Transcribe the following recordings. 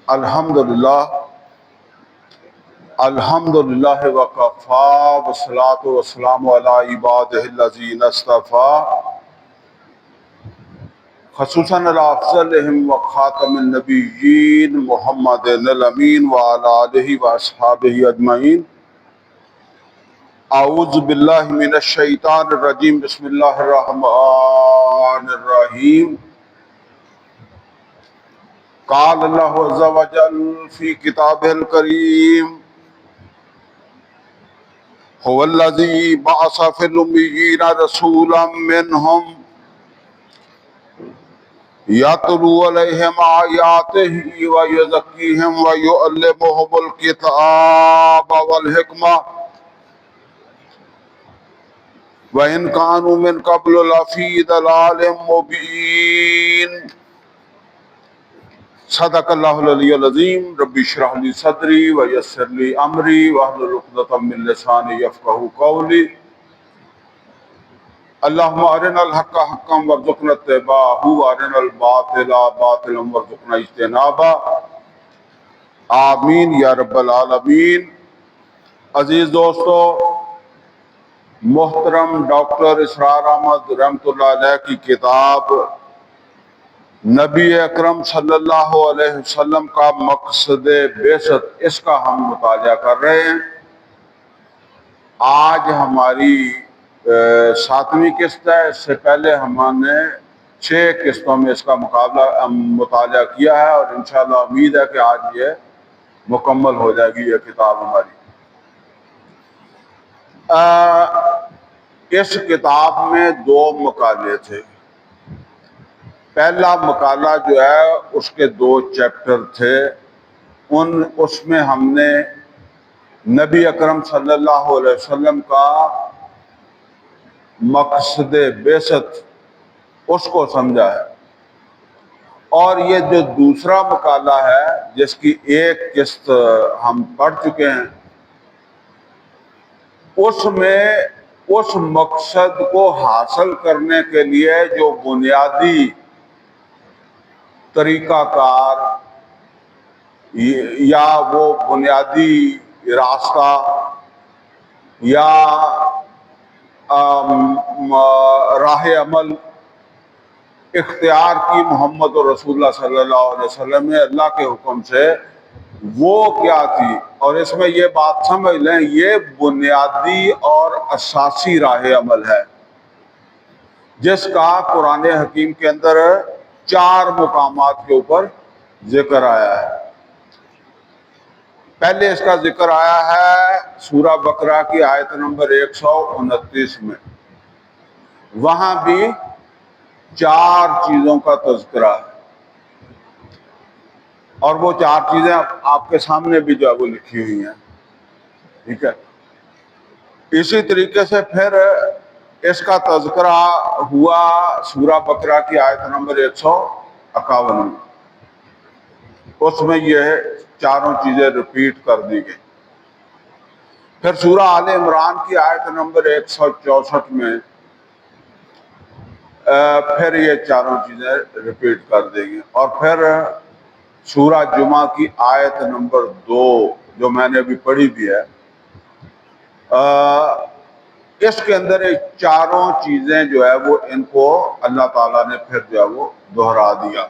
الحمدللہ الحمدللہ وکفا والصلاۃ والسلام علی عبادہ الذین اصطفیٰ خصوصاً علی افضلہم وخاتم النبیین محمد الامین وعلی آلہ واصحابہ اجمعین۔ اعوذ باللہ من الشیطان الرجیم، بسم اللہ الرحمن الرحیم۔ قال اللہ عز وجل فی کتابہ الکریم هو الذی بعث فی الامیین رسولا منہم یتلو علیہم آیاتہ ویزکیہم ویعلمہم الکتاب والحکمہ وَإِن كَانُوا مِن قَبْلُ لَفِي ضَلَالٍ مُبِينٍ۔ صدق اللہ العلی العظیم۔ رب اشرح لی صدری ویسر لی امری واحلل عقدۃ من لسانی یفقہوا قولی۔ اللہم ارنا الحق حقا وارزقنا اتباعہ وارنا الباطل باطلا وارزقنا اجتنابہ، آمین یا رب العالمین۔ عزیز دوستو، محترم ڈاکٹر اسرار احمد رحمۃ اللہ علیہ کی کتاب نبی اکرم صلی اللہ علیہ وسلم کا مقصد بعثت، اس کا ہم مطالعہ کر رہے ہیں۔ آج ہماری 7ویں قسط ہے۔ اس سے پہلے ہم نے 6 قسطوں میں اس کا مطالعہ کیا ہے، اور انشاءاللہ امید ہے کہ آج یہ مکمل ہو جائے گی یہ کتاب ہماری۔ اس کتاب میں 2 مقالے تھے۔ پہلا مقالہ جو ہے اس کے 2 چیپٹر تھے۔ اس میں ہم نے نبی اکرم صلی اللہ علیہ وسلم کا مقصد بعثت اس کو سمجھا ہے، اور یہ جو دوسرا مقالہ ہے جس کی 1 قسط ہم پڑھ چکے ہیں، اس میں اس مقصد کو حاصل کرنے کے لیے جو بنیادی طریقہ کار یا وہ بنیادی راستہ یا راہ عمل اختیار کی محمد رسول اللہ صلی اللہ علیہ وسلم نے اللہ کے حکم سے، وہ کیا تھی۔ اور اس میں یہ بات سمجھ لیں، یہ بنیادی اور اساسی راہ عمل ہے جس کا قرآن حکیم کے اندر 4 مقامات کے اوپر ذکر آیا ہے۔ پہلے اس کا ذکر آیا ہے سورہ بقرہ کی آیت نمبر 129 میں۔ وہاں بھی 4 چیزوں کا تذکرہ ہے، اور وہ 4 چیزیں آپ کے سامنے بھی جو ہے وہ لکھی ہوئی ہیں، ٹھیک ہے۔ اسی طریقے سے پھر اس کا تذکرہ ہوا سورہ بقرہ کی آیت نمبر 151 میں۔ اس میں یہ 4 چیزیں ریپیٹ کر دی گئی۔ پھر سورہ آل عمران کی آیت نمبر 164 میں پھر یہ 4 چیزیں ریپیٹ کر دی گئی، اور پھر سورہ جمعہ کی آیت نمبر 2 جو میں نے ابھی پڑھی بھی ہے، اس کے اندر 4 چیزیں جو ہے وہ ان کو اللہ تعالیٰ نے پھر جو ہے وہ دہرا دیا۔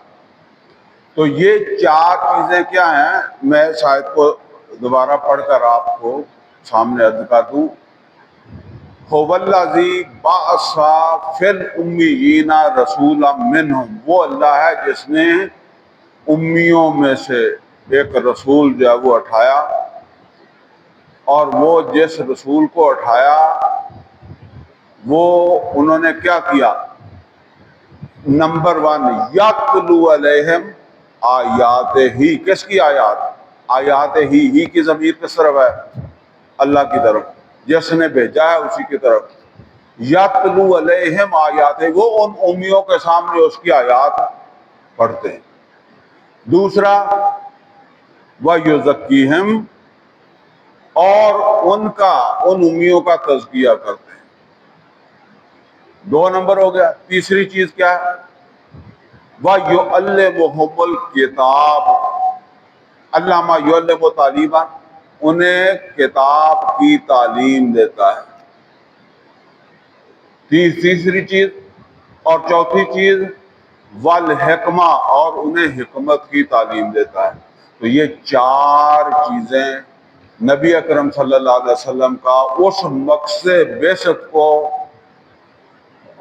تو یہ 4 چیزیں کیا ہیں، میں شاید کو دوبارہ پڑھ کر آپ کو سامنے عرض کر دوں۔ هو الذی بعث فی الامیین رسولا منہم، وہ اللہ ہے جس نے امیوں میں سے ایک رسول جو ہے وہ اٹھایا، اور وہ جس رسول کو اٹھایا وہ انہوں نے کیا کیا؟ نمبر 1، یتلو علیہم آیات ہی۔ کس کی آیات؟ آیات ہی کی ضمیر کس طرف ہے؟ اللہ کی طرف، جس نے بھیجا ہے اسی کی طرف۔ یتلو علیہم آیات، وہ ان امیوں کے سامنے اس کی آیات پڑھتے ہیں۔ دوسرا، وَيُزَكِّيهِمْ، اور ان امیوں کا تزکیہ کرتے ہیں۔ 2 نمبر ہو گیا۔ تیسری چیز کیا ہے؟ وَيُعَلِّمُهُمُ الْكِتَابَ، علامہ یعلم تعلیما، انہیں کتاب کی تعلیم دیتا ہے. تیسری چیز اور چوتھی چیز والحکمہ، اور انہیں حکمت کی تعلیم دیتا ہے. تو یہ چار چیزیں نبی اکرم صلی اللہ علیہ وسلم کا اس مقصد بعثت کو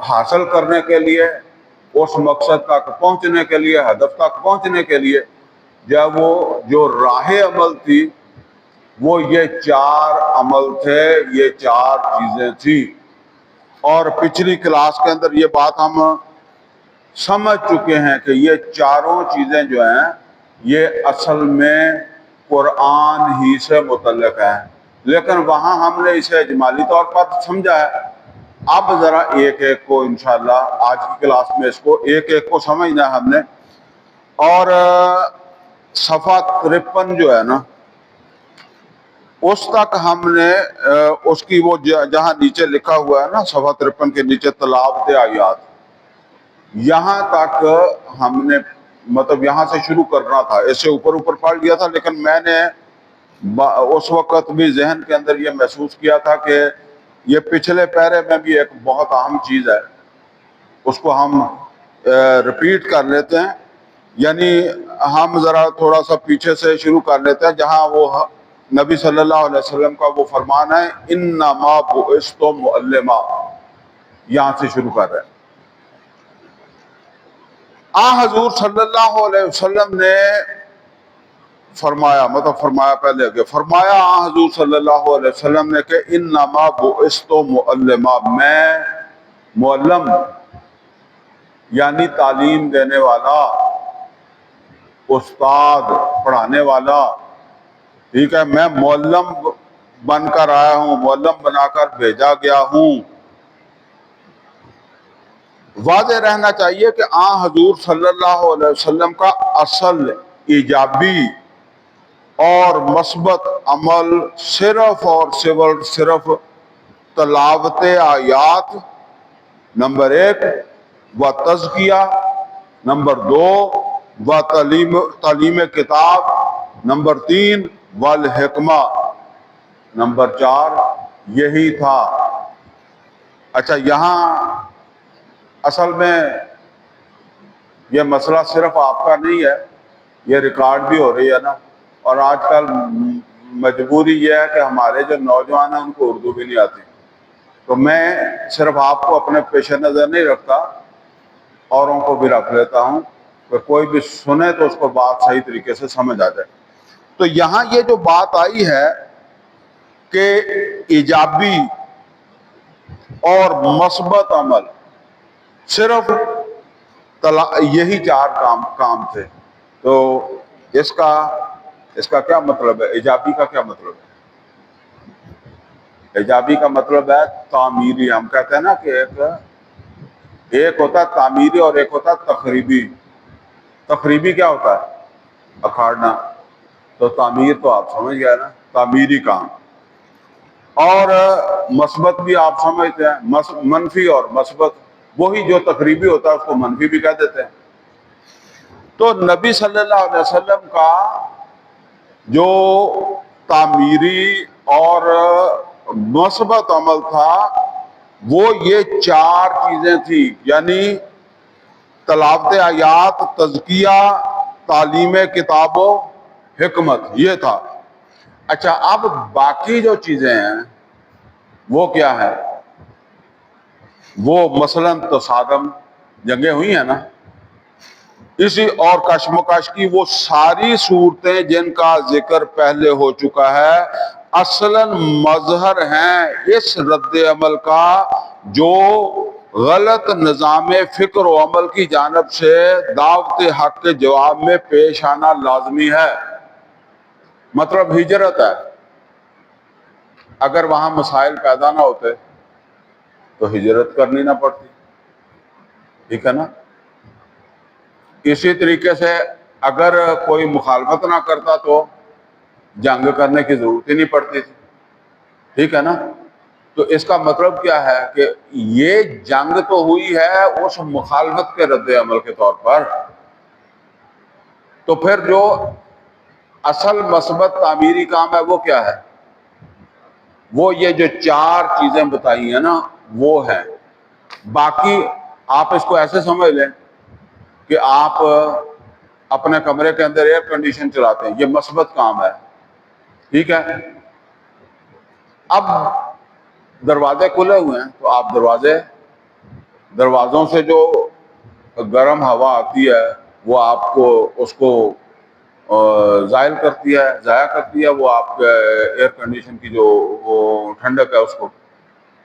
حاصل کرنے کے لیے، اس مقصد تک پہنچنے کے لیے، ہدف تک پہنچنے کے لیے جب وہ جو راہ عمل تھی وہ یہ چار عمل تھے، یہ چار چیزیں تھیں. اور پچھلی کلاس کے اندر یہ بات ہم سمجھ چکے ہیں کہ یہ چاروں چیزیں جو ہیں یہ اصل میں قرآن ہی سے متعلق ہیں، لیکن وہاں ہم نے اسے اجمالی طور پر سمجھا ہے. اب ذرا ایک ایک کو انشاءاللہ آج کی کلاس میں اس کو ایک ایک کو سمجھنا ہے ہم نے. اور صفحہ 53 جو ہے نا اس تک ہم نے اس کی وہ جہاں نیچے لکھا ہوا ہے نا صفحہ 53 کے نیچے تلاوت آیات، یہاں تک ہم نے مطلب یہاں سے شروع کرنا تھا. اسے اوپر اوپر پڑھ لیا تھا، لیکن میں نے اس وقت بھی ذہن کے اندر یہ محسوس کیا تھا کہ یہ پچھلے پیرے میں بھی ایک بہت اہم چیز ہے، اس کو ہم ریپیٹ کر لیتے ہیں. یعنی ہم ذرا تھوڑا سا پیچھے سے شروع کر لیتے ہیں جہاں وہ نبی صلی اللہ علیہ وسلم کا وہ فرمان ہے انما بعثت معلما، یہاں سے شروع کر رہے ہیں. حضور صلی اللہ علیہ وسلم نے فرمایا، مطلب فرمایا پہلے کہ فرمایا حضور صلی اللہ علیہ وسلم نے کہ انما بعثت معلما، میں معلم یعنی تعلیم دینے والا، استاد پڑھانے والا، ٹھیک ہے، میں معلم بن کر آیا ہوں، معلم بنا کر بھیجا گیا ہوں. واضح رہنا چاہیے کہ حضور صلی اللہ علیہ وسلم کا اصل ایجابی اور مثبت عمل صرف اور صرف تلاوت آیات نمبر 1 و تزکیہ نمبر 2 و تعلیم کتاب نمبر 3 والحکمہ نمبر 4 یہی تھا. اچھا، یہاں اصل میں یہ مسئلہ صرف آپ کا نہیں ہے، یہ ریکارڈ بھی ہو رہی ہے نا. اور آج کل مجبوری یہ ہے کہ ہمارے جو نوجوان ہیں ان کو اردو بھی نہیں آتی، تو میں صرف آپ کو اپنے پیش نظر نہیں رکھتا، اوروں کو بھی رکھ لیتا ہوں کہ کوئی بھی سنے تو اس کو بات صحیح طریقے سے سمجھ آ جائے. تو یہاں یہ جو بات آئی ہے کہ ایجابی اور مثبت عمل صرف یہی چار کام تھے. تو اس کا کیا مطلب ہے؟ ایجابی کا کیا مطلب ہے؟ ایجابی کا مطلب ہے تعمیری. ہم کہتے ہیں نا کہ ایک ہوتا ہے تعمیری اور ایک ہوتا ہے تخریبی. تخریبی کیا ہوتا ہے؟ اکھاڑنا. تو تعمیر تو آپ سمجھ گئے نا، تعمیری کام. اور مثبت بھی آپ سمجھتے ہیں، منفی اور مثبت، وہی جو تقریبی ہوتا ہے اس کو منفی بھی کہہ دیتے ہیں. تو نبی صلی اللہ علیہ وسلم کا جو تعمیری اور مثبت عمل تھا وہ یہ چار چیزیں تھیں، یعنی تلاوت آیات، تزکیہ، تعلیم کتاب و حکمت، یہ تھا. اچھا، اب باقی جو چیزیں ہیں وہ کیا ہے؟ وہ مثلاً تصادم، جنگیں ہوئی ہیں نا، اسی اور کشمکش کی وہ ساری صورتیں جن کا ذکر پہلے ہو چکا ہے اصلاً مظہر ہیں اس رد عمل کا جو غلط نظام فکر و عمل کی جانب سے دعوت حق کے جواب میں پیش آنا لازمی ہے. مطلب ہجرت ہے. اگر وہاں مسائل پیدا نہ ہوتے تو ہجرت کرنی نہ پڑتی، ٹھیک ہے نا. اسی طریقے سے اگر کوئی مخالفت نہ کرتا تو جنگ کرنے کی ضرورت ہی نہیں پڑتی تھی، ٹھیک ہے نا. تو اس کا مطلب کیا ہے کہ یہ جنگ تو ہوئی ہے اس مخالفت کے رد عمل کے طور پر. تو پھر جو اصل مثبت تعمیری کام ہے وہ کیا ہے؟ وہ یہ جو چار چیزیں بتائی ہیں نا وہ ہے. باقی آپ اس کو ایسے سمجھ لیں کہ آپ اپنے کمرے کے اندر ایئر کنڈیشن چلاتے ہیں، یہ مثبت کام ہے. ٹھیک ہے. اب دروازے کھلے ہوئے ہیں تو آپ دروازوں سے جو گرم ہوا آتی ہے وہ آپ کو اس کو ضائع کرتی ہے وہ آپ کے ایئر کنڈیشن کی جو وہ ٹھنڈک ہے اس کو،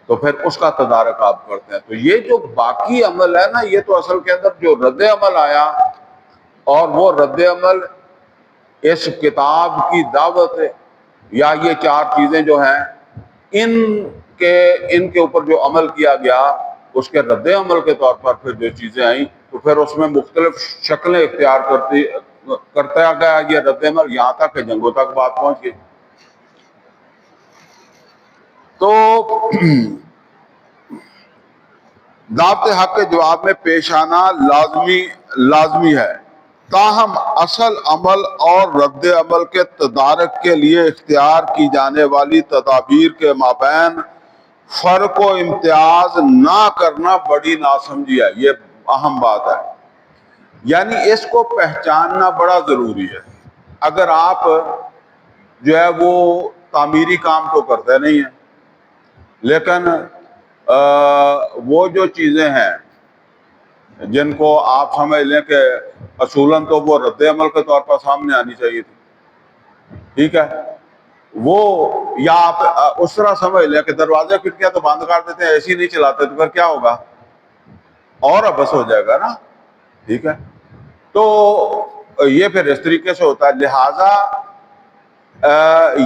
تو پھر اس کا تدارک آپ کرتے ہیں. تو یہ جو باقی عمل ہے نا یہ تو اصل کے اندر جو رد عمل آیا، اور وہ رد عمل اس کتاب کی دعوت ہے یا یہ چار چیزیں جو ہیں ان کے اوپر جو عمل کیا گیا اس کے رد عمل کے طور پر پھر جو چیزیں آئیں تو پھر اس میں مختلف شکلیں اختیار کرتا گیا یہ رد عمل، یہاں تک کہ جنگوں تک بات پہنچ گئی. تو دعوت حق کے جواب میں پیش آنا لازمی ہے، تاہم اصل عمل اور رد عمل کے تدارک کے لیے اختیار کی جانے والی تدابیر کے مابین فرق و امتیاز نہ کرنا بڑی ناسمجھی ہے. یہ اہم بات ہے، یعنی اس کو پہچاننا بڑا ضروری ہے. اگر آپ جو ہے وہ تعمیری کام تو کرتے نہیں ہیں، لیکن وہ جو چیزیں ہیں جن کو آپ سمجھ لیں کہ اصولاً تو وہ رد عمل کے طور پر سامنے آنی چاہیے تھی، ٹھیک ہے، وہ یا آپ اس طرح سمجھ لیں کہ دروازے کھڑکیاں تو بند کر دیتے ہیں، اے سی نہیں چلاتے تو پھر کیا ہوگا؟ اور ابس ہو جائے گا نا. ٹھیک ہے. تو یہ پھر اس طریقے سے ہوتا ہے. لہذا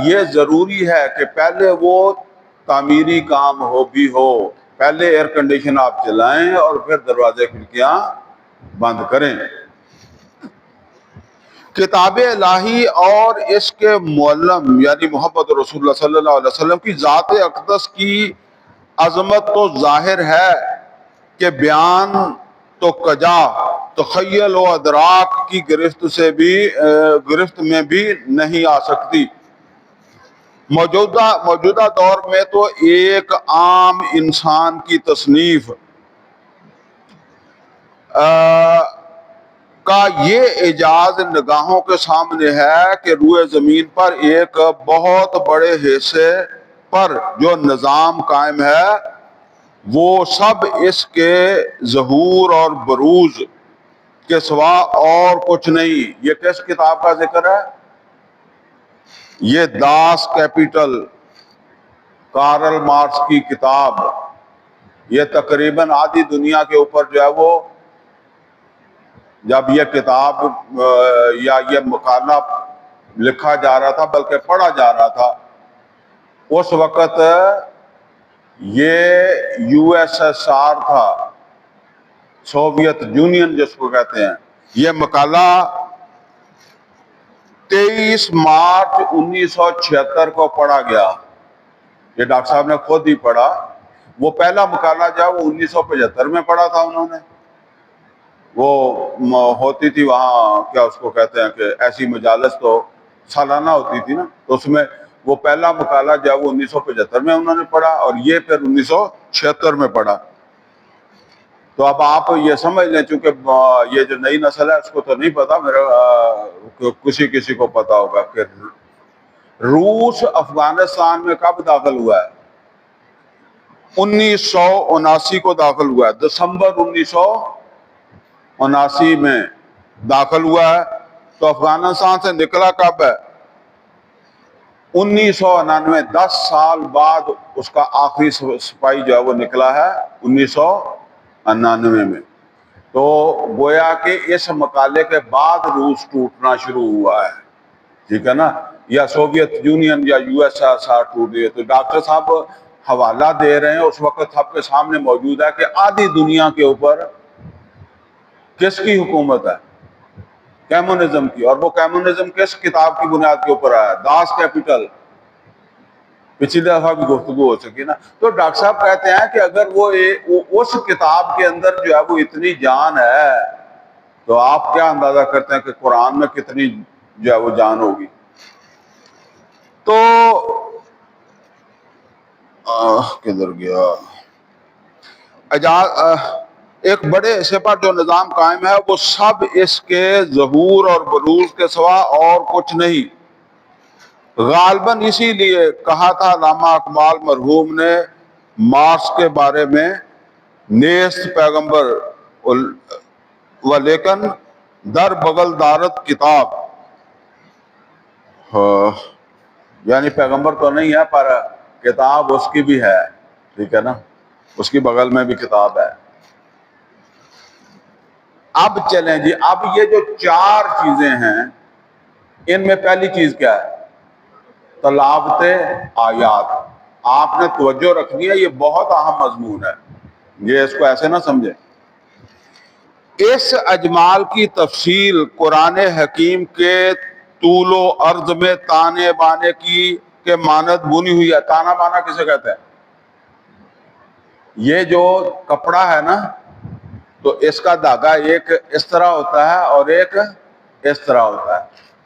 یہ ضروری ہے کہ پہلے وہ تعمیری کام ہو پہلے ایئر کنڈیشن آپ چلائیں اور پھر دروازے کھڑکیاں بند کریں. کتاب الہی اور اس کے معلم یعنی محمد رسول اللہ صلی اللہ علیہ وسلم کی ذات اقدس کی عظمت تو ظاہر ہے کہ بیان تو کجا تخیل و ادراک کی گرفت میں بھی نہیں آ سکتی. موجودہ دور میں تو ایک عام انسان کی تصنیف کا یہ اعجاز نگاہوں کے سامنے ہے کہ روئے زمین پر ایک بہت بڑے حصے پر جو نظام قائم ہے وہ سب اس کے ظہور اور بروز کے سوا اور کچھ نہیں. یہ کس کتاب کا ذکر ہے؟ یہ داس کیپیٹل، کارل مارکس کی کتاب. یہ تقریباً آدھی دنیا کے اوپر جو ہے وہ جب یہ کتاب یا یہ مقالہ لکھا جا رہا تھا بلکہ پڑھا جا رہا تھا اس وقت یہ یو ایس ایس آر تھا، سوویت یونین جس کو کہتے ہیں. یہ مقالہ 23 مارچ 1976 کو پڑھا گیا. یہ ڈاکٹر صاحب نے خود ہی پڑھا. وہ پہلا مقالہ جو ہے وہ 1975 میں پڑھا تھا انہوں نے. وہ ہوتی تھی وہاں کیا اس کو کہتے ہیں کہ ایسی مجالس تو سالانہ ہوتی تھی نا، تو اس میں وہ پہلا مقالہ جو ہے وہ 1975 میں انہوں نے پڑھا اور یہ پھر 1976 میں پڑھا. تو اب آپ یہ سمجھ لیں چونکہ یہ جو نئی نسل ہے اس کو تو نہیں پتا، میرا کسی کو پتا ہوگا کہ روس افغانستان میں کب داخل ہوا ہے؟ 1979 کو داخل ہوا ہے. دسمبر 1979 میں داخل ہوا ہے. تو افغانستان سے نکلا کب ہے؟ 1999. 10 سال بعد اس کا آخری سپاہی جو ہے وہ نکلا ہے 1999 میں. تو گویا کہ اس مقالے کے بعد روس ٹوٹنا شروع ہوا ہے، ٹھیک ہے نا، یا سوویت یونین یا یو ایس ایس آر ٹوٹ گئی. تو ڈاکٹر صاحب حوالہ دے رہے ہیں، اس وقت سب کے سامنے موجود ہے کہ آدھی دنیا کے اوپر کس کی حکومت ہے؟ کمیونزم کی. اور وہ کمیونزم کس کتاب کی بنیاد کے اوپر آیا؟ داس کیپیٹل. پچھلی دفعہ بھی گفتگو ہو سکی نا. تو ڈاکٹر صاحب کہتے ہیں کہ اگر وہ اس کتاب کے اندر جو ہے وہ اتنی جان ہے تو آپ کیا اندازہ کرتے ہیں کہ قرآن میں کتنی جو ہے وہ جان ہوگی؟ تو کدھر گیا ایک بڑے حصے پر جو نظام قائم ہے وہ سب اس کے ظہور اور بروز کے سوا اور کچھ نہیں. غالباً اسی لیے کہا تھا علامہ اقبال مرحوم نے مارکس کے بارے میں، نیست پیغمبر و لیکن در بغل دارت کتاب. یعنی پیغمبر تو نہیں ہے پر کتاب اس کی بھی ہے، ٹھیک ہے نا، اس کی بغل میں بھی کتاب ہے. اب چلیں جی، اب یہ جو چار چیزیں ہیں ان میں پہلی چیز کیا ہے؟ تلاوت آیات. آپ نے توجہ رکھنی ہے، یہ بہت اہم مضمون ہے، یہ اس کو ایسے نہ سمجھیں. اس اجمال کی تفصیل قرآن حکیم کے طول و عرض میں تانے بانے کی کے مانند بنی ہوئی ہے. تانا بانا کسے کہتے ہیں؟ یہ جو کپڑا ہے نا، تو اس کا دھاگا ایک اس طرح ہوتا ہے اور ایک اس طرح ہوتا ہے.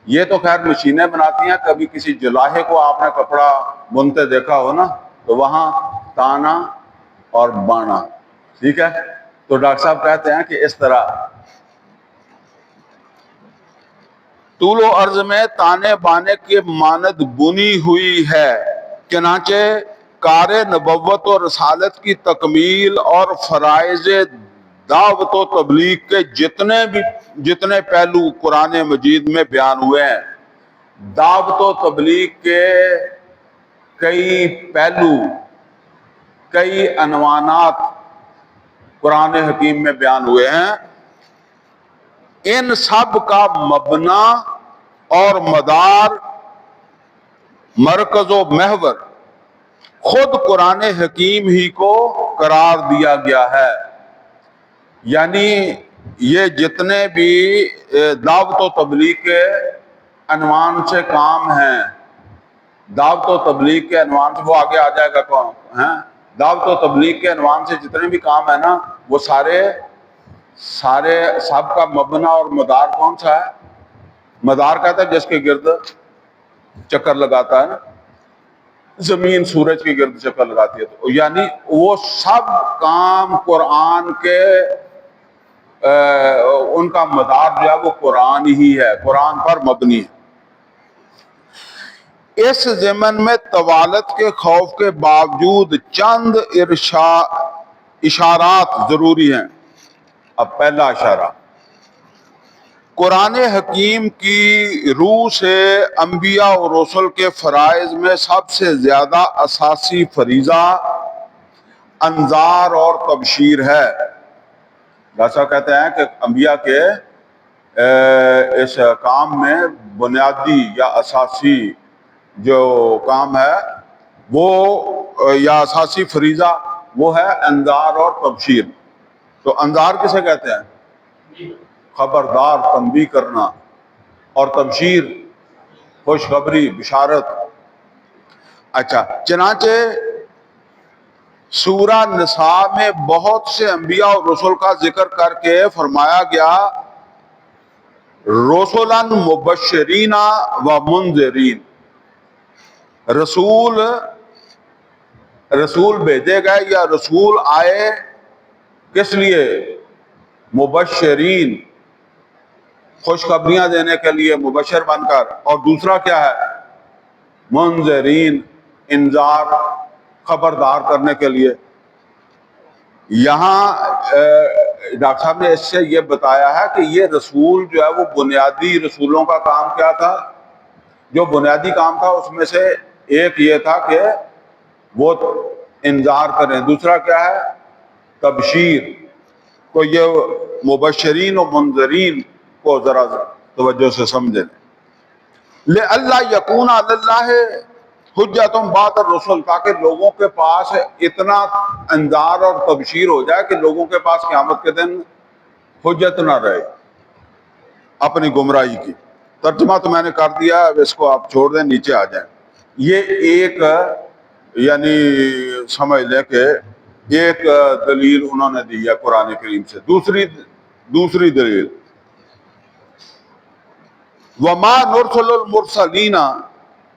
یہ تو خیر مشینیں بناتی ہیں، کبھی کسی جلاحے کو آپ نے کپڑا بنتے دیکھا ہو نا، تو وہاں تانا اور بانا، ٹھیک ہے. تو ڈاکٹر صاحب کہتے ہیں کہ اس طرح طول و عرض میں تانے بانے کے مانند بنی ہوئی ہے. چنانچہ کار نبوت و رسالت کی تکمیل اور فرائض دعوت و تبلیغ کے جتنے پہلو قرآن مجید میں بیان ہوئے ہیں، دعوت و تبلیغ کے کئی پہلو، کئی عنوانات قرآن حکیم میں بیان ہوئے ہیں. ان سب کا مبنا اور مدار، مرکز و محور خود قرآن حکیم ہی کو قرار دیا گیا ہے. یعنی یہ جتنے بھی دعوت و تبلیغ کے عنوان سے کام ہیں، دعوت و تبلیغ کے عنوان سے، وہ آگے آ جائے گا کون ہیں، دعوت و تبلیغ کے عنوان سے جتنے بھی کام ہیں نا، وہ سارے سب کا مبنا اور مدار کون سا ہے؟ مدار کہتا ہے جس کے گرد چکر لگاتا ہے نا، زمین سورج کے گرد چکر لگاتی ہے. تو یعنی وہ سب کام قرآن کے ان کا مدار جو ہے وہ قرآن ہی ہے، قرآن پر مبنی ہے. اس ضمن میں طوالت کے خوف کے باوجود چند اشارات ضروری ہیں. اب پہلا اشارہ، قرآن حکیم کی روح سے انبیاء اور رسل کے فرائض میں سب سے زیادہ اساسی فریضہ انذار اور تبشیر ہے. ڈاکٹر صاحب کہتے ہیں کہ انبیاء کے اس کام میں بنیادی یا اساسی جو کام ہے وہ یا اساسی فریضہ وہ ہے انذار اور تبشیر. تو انذار کسے کہتے ہیں؟ خبردار، تنبیہ کرنا، اور تبشیر خوشخبری، بشارت. اچھا، چنانچہ سورہ نساء میں بہت سے انبیاء اور رسول کا ذکر کر کے فرمایا گیا رسولاً مبشرین و منذرین، رسول بھیجے گئے یا رسول آئے کس لیے؟ مبشرین، خوشخبریاں دینے کے لیے، مبشر بن کر. اور دوسرا کیا ہے؟ منذرین، انذار، خبردار کرنے کے لیے. یہاں ڈاکٹر صاحب نے اس سے یہ بتایا ہے کہ یہ رسول جو ہے وہ بنیادی رسولوں کا کام کیا تھا؟ جو بنیادی کام تھا اس میں سے ایک یہ تھا کہ وہ انذار کریں. دوسرا کیا ہے؟ تبشیر. تو یہ مبشرین و منذرین کو ذرا توجہ سے سمجھیں. لِأَلَّا يَكُونَ عَلَى اللَّهِ حُجَّةٌ بَعْدَ الرُّسُلِ، تاکہ لوگوں کے پاس اتنا انذار اور تبشیر ہو جائے کہ لوگوں کے پاس قیامت کے دن حجت نہ رہے اپنی گمراہی کی. ترجمہ تو میں نے کر دیا، اب اس کو آپ چھوڑ دیں، نیچے آ جائیں. یہ ایک یعنی سمجھ لیں کہ ایک دلیل انہوں نے دی ہے قرآن کریم سے. دوسری دلیل، وَمَا نُرْسِلُ الْمُرْسَلِينَ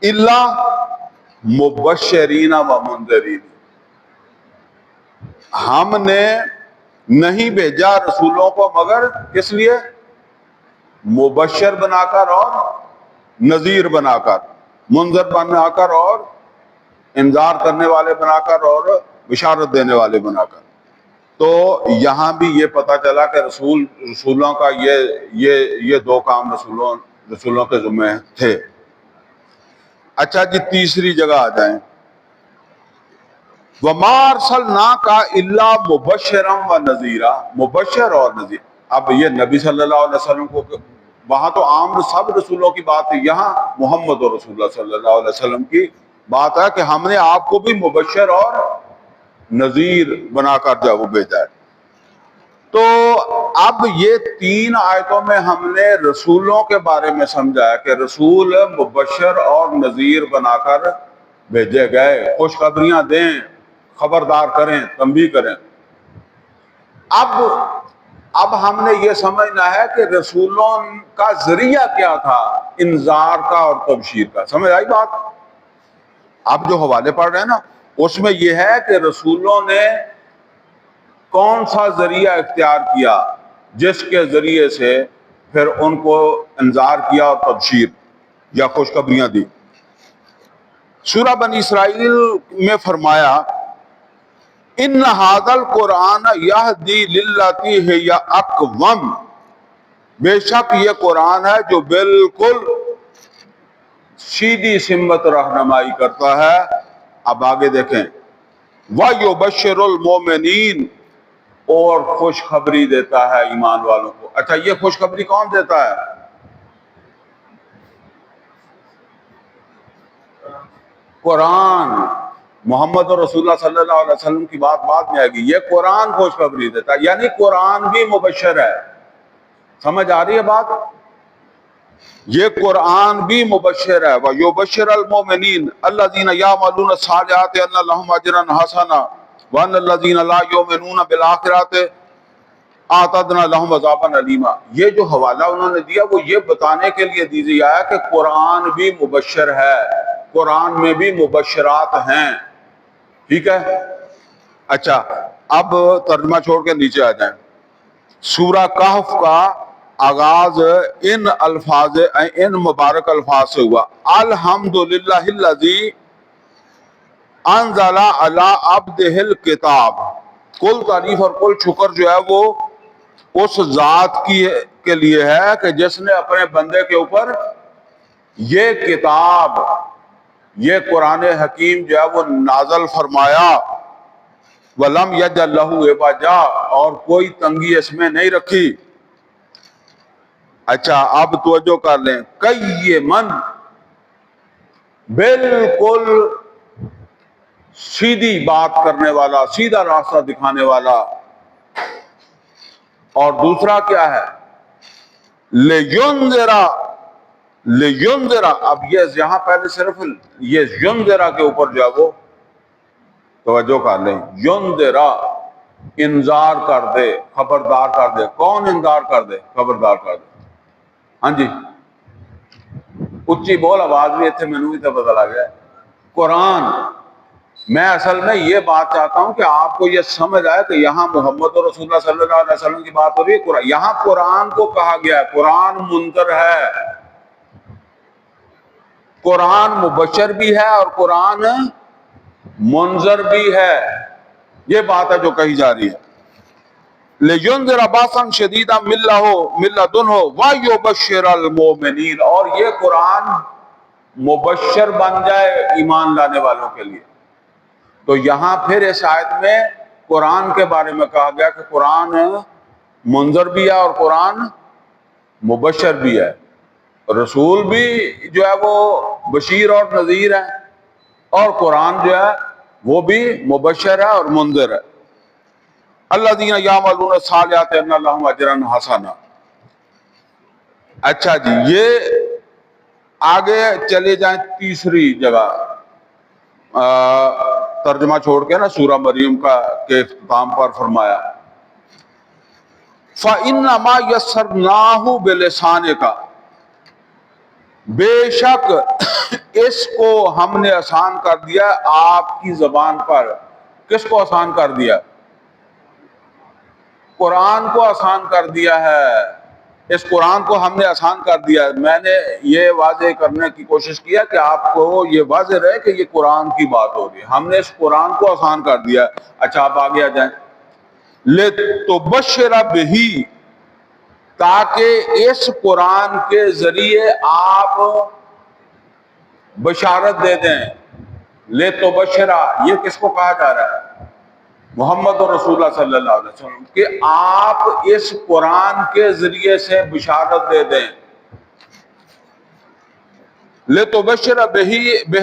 الا مبشرین و منذرین، ہم نے نہیں بھیجا رسولوں کو مگر کس لیے؟ مبشر بنا کر اور نذیر بنا کر، منذر بنا کر اور انذار کرنے والے بنا کر اور بشارت دینے والے بنا کر۔ تو یہاں بھی یہ پتہ چلا کہ رسولوں کا یہ دو کام رسولوں کے ذمہ تھے۔ اچھا جی، تیسری جگہ آ جائیں، وَمَا أَرْسَلْنَاكَ إِلَّا مُبَشِّرًا وَنَذِيرًا، مبشر اور نذیر۔ اب یہ نبی صلی اللہ علیہ وسلم کو، وہاں تو عام سب رسولوں کی بات ہے، یہاں محمد اور رسول اللہ صلی اللہ علیہ وسلم کی بات ہے کہ ہم نے آپ کو بھی مبشر اور نذیر بنا کر جو وہ بھیجا ہے۔ تو اب یہ تین آیتوں میں ہم نے رسولوں کے بارے میں سمجھا ہے کہ رسول مبشر اور نذیر بنا کر بھیجے گئے، خوشخبریاں دیں، خبردار کریں، تنبیہ کریں۔ اب ہم نے یہ سمجھنا ہے کہ رسولوں کا ذریعہ کیا تھا، انذار کا اور تبشیر کا۔ سمجھ آئی بات؟ اب جو حوالے پڑھ رہے ہیں نا، اس میں یہ ہے کہ رسولوں نے کون سا ذریعہ اختیار کیا جس کے ذریعے سے پھر ان کو انذار کیا اور تبشیر یا خوشخبریاں دی۔ سورہ بنی اسرائیل میں فرمایا ان ھذا القرآن یہدی للتی ہی اقوم، بے شک یہ قرآن ہے جو بالکل سیدھی سمت رہنمائی کرتا ہے۔ اب آگے دیکھیں، وَيُبَشِّرُ الْمُؤْمِنِينَ، اور خوشخبری دیتا ہے ایمان والوں کو۔ اچھا، یہ خوشخبری کون دیتا ہے؟ قرآن۔ محمد اور رسول اللہ صلی اللہ علیہ وسلم کی بات بعد میں آئے گی، یہ قرآن خوشخبری دیتا ہے، یعنی قرآن بھی مبشر ہے۔ سمجھ آ رہی ہے بات؟ یہ قرآن بھی مبشر ہے۔ وَيُبَشِّرُ الْمُؤْمِنِينَ الَّذِينَ يَعْمَلُونَ الصَّالِحَاتِ أَنَّ لَهُمْ أَجْرًا حَسَنًا وَأَنَّ الَّذِينَ لَا يُؤْمِنُونَ بِالْآخِرَةِ أَعْتَدْنَا لَهُمْ عَذَابًا أَلِيمًا۔ یہ جو حوالہ انہوں نے دیا وہ یہ بتانے کے لیے دیا ہے کہ قرآن بھی مبشر ہے، قرآن میں بھی مبشرات ہیں۔ ٹھیک ہے؟ اچھا، اب ترجمہ چھوڑ کے نیچے آ جائیں۔ سورہ کہف کا آغاز ان مبارک الفاظ سے ہوا، الحمدللہ الذی انزل علی عبدہ الکتاب۔ کل تعریف اور کل شکر جو ہے وہ اس ذات کے لیے ہے کہ جس نے اپنے بندے کے اوپر یہ کتاب، یہ قرآن حکیم جو ہے وہ نازل فرمایا، وَلَمْ يَجْعَل لَّهُ عِوَجًا، اور کوئی تنگی اس میں نہیں رکھی۔ اچھا، اب توجہ کر لیں، قیمًا، بالکل سیدھی بات کرنے والا، سیدھا راستہ دکھانے والا۔ اور دوسرا کیا ہے؟ لِيُنذِرَ، اب یہ یہاں پہلے صرف یہ ينذر کے اوپر جو ہے وہ توجہ کر لیں، ينذر، انذار کر دے، خبردار کر دے۔ کون انذار کر دے؟ خبردار کر دے۔ ہاں جی، اچھی بول آواز بھی اتنے مینوں بھی تو پتہ لگ گیا۔ قرآن، میں اصل میں یہ بات چاہتا ہوں کہ آپ کو یہ سمجھ آئے کہ یہاں محمد اور رسول اللہ صلی اللہ علیہ وسلم کی بات ہو رہی ہے۔ یہاں قرآن کو کہا گیا ہے، قرآن منذر ہے، قرآن مبشر بھی ہے اور قرآن منذر بھی ہے۔ یہ بات ہے جو کہی جا رہی ہے۔ لِيُنذِرَ بَأْسًا شَدِيدًا مِن لَّدُنْهُ وَيُبَشِّرَ الْمُؤْمِنِينَ، اور یہ قرآن مبشر بن جائے ایمان لانے والوں کے لیے۔ تو یہاں پھر اس آیت میں قرآن کے بارے میں کہا گیا کہ قرآن منذر بھی ہے اور قرآن مبشر بھی ہے، رسول بھی جو ہے وہ بشیر اور نذیر ہے، اور قرآن جو ہے وہ بھی مبشر ہے اور منذر ہے۔ الذین یعملون الصالحات ان لهم اجرا حسنا۔ اچھا جی، یہ آگے چلے جائیں تیسری جگہ، ترجمہ چھوڑ کے نا، سورہ مریم کے اختتام پر فرمایا فَإِنَّمَا يَسَّرْنَاهُ بِلِسَانِكَ، بے شک اس کو ہم نے آسان کر دیا آپ کی زبان پر. کس کو آسان کر دیا؟ قرآن کو آسان کر دیا ہے. اس قرآن کو ہم نے آسان کر دیا ہے. میں نے یہ واضح کرنے کی کوشش کیا کہ آپ کو یہ واضح رہے کہ یہ قرآن کی بات ہو رہی ہے. ہم نے اس قرآن کو آسان کر دیا ہے. اچھا آپ آگے آ جائیں. لِتُبَشِّرَ بِهِ، تاکہ اس قرآن کے ذریعے آپ بشارت دے دیں. لِتُبَشِّرَ، یہ کس کو کہا جا رہا ہے؟ محمد اور رسول اللہ صلی اللہ علیہ وسلم، کہ آپ اس قرآن کے ذریعے سے بشارت دے دیں. لِتُبَشِّرَ بِهِ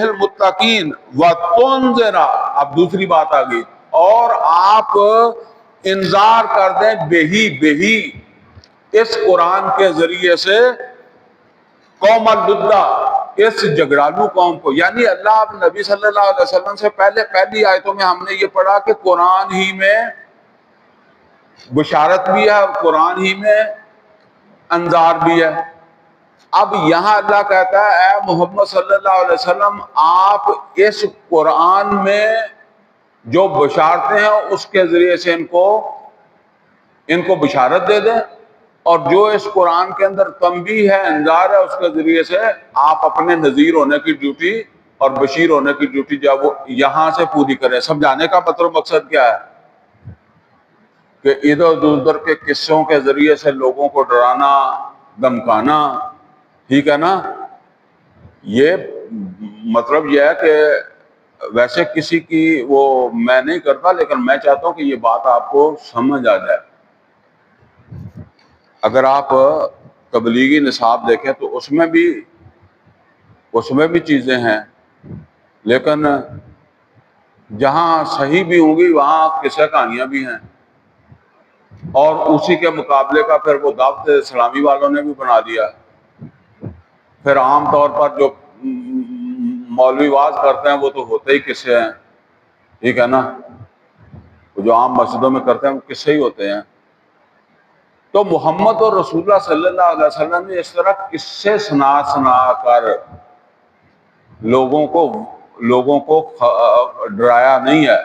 الْمُتَّقِينَ وَتُنذِرَ، اب دوسری بات آ گئی، اور آپ انذار کر دیں بہی اس قرآن کے ذریعے سے قوم اللدہ، اس جگڑالو قوم کو. یعنی اللہ نبی صلی اللہ علیہ وسلم سے پہلے پہلی آیتوں میں ہم نے یہ پڑھا کہ قرآن ہی میں بشارت بھی ہے اور قرآن ہی میں انذار بھی ہے. اب یہاں اللہ کہتا ہے اے محمد صلی اللہ علیہ وسلم، آپ اس قرآن میں جو بشارتیں ہیں اس کے ذریعے سے ان کو بشارت دے دیں، اور جو اس قرآن کے اندر تنبیہ ہے، انذار ہے، اس کے ذریعے سے آپ اپنے نذیر ہونے کی ڈیوٹی اور بشیر ہونے کی ڈیوٹی جو وہ یہاں سے پوری کریں. سمجھانے کا مطلب مقصد کیا ہے؟ کہ ادھر ادھر کے قصوں کے ذریعے سے لوگوں کو ڈرانا دھمکانا، ٹھیک ہے نا. یہ مطلب یہ ہے کہ ویسے کسی کی وہ میں نہیں کرتا، لیکن میں چاہتا ہوں کہ یہ بات آپ کو سمجھ آ جائے. اگر آپ تبلیغی نصاب دیکھیں تو اس میں بھی چیزیں ہیں، لیکن جہاں صحیح بھی ہوں گی وہاں قصہ کہانیاں بھی ہیں. اور اسی کے مقابلے کا پھر وہ دعوت اسلامی والوں نے بھی بنا دیا. پھر عام طور پر جو مولوی واز کرتے ہیں وہ تو ہوتے ہی قصے ہیں، ٹھیک ہے نا. جو عام مسجدوں میں کرتے ہیں وہ قصے ہی ہوتے ہیں. تو محمد اور رسول اللہ صلی اللہ علیہ وسلم نے اس طرح قصے سنا کر لوگوں کو ڈرایا نہیں ہے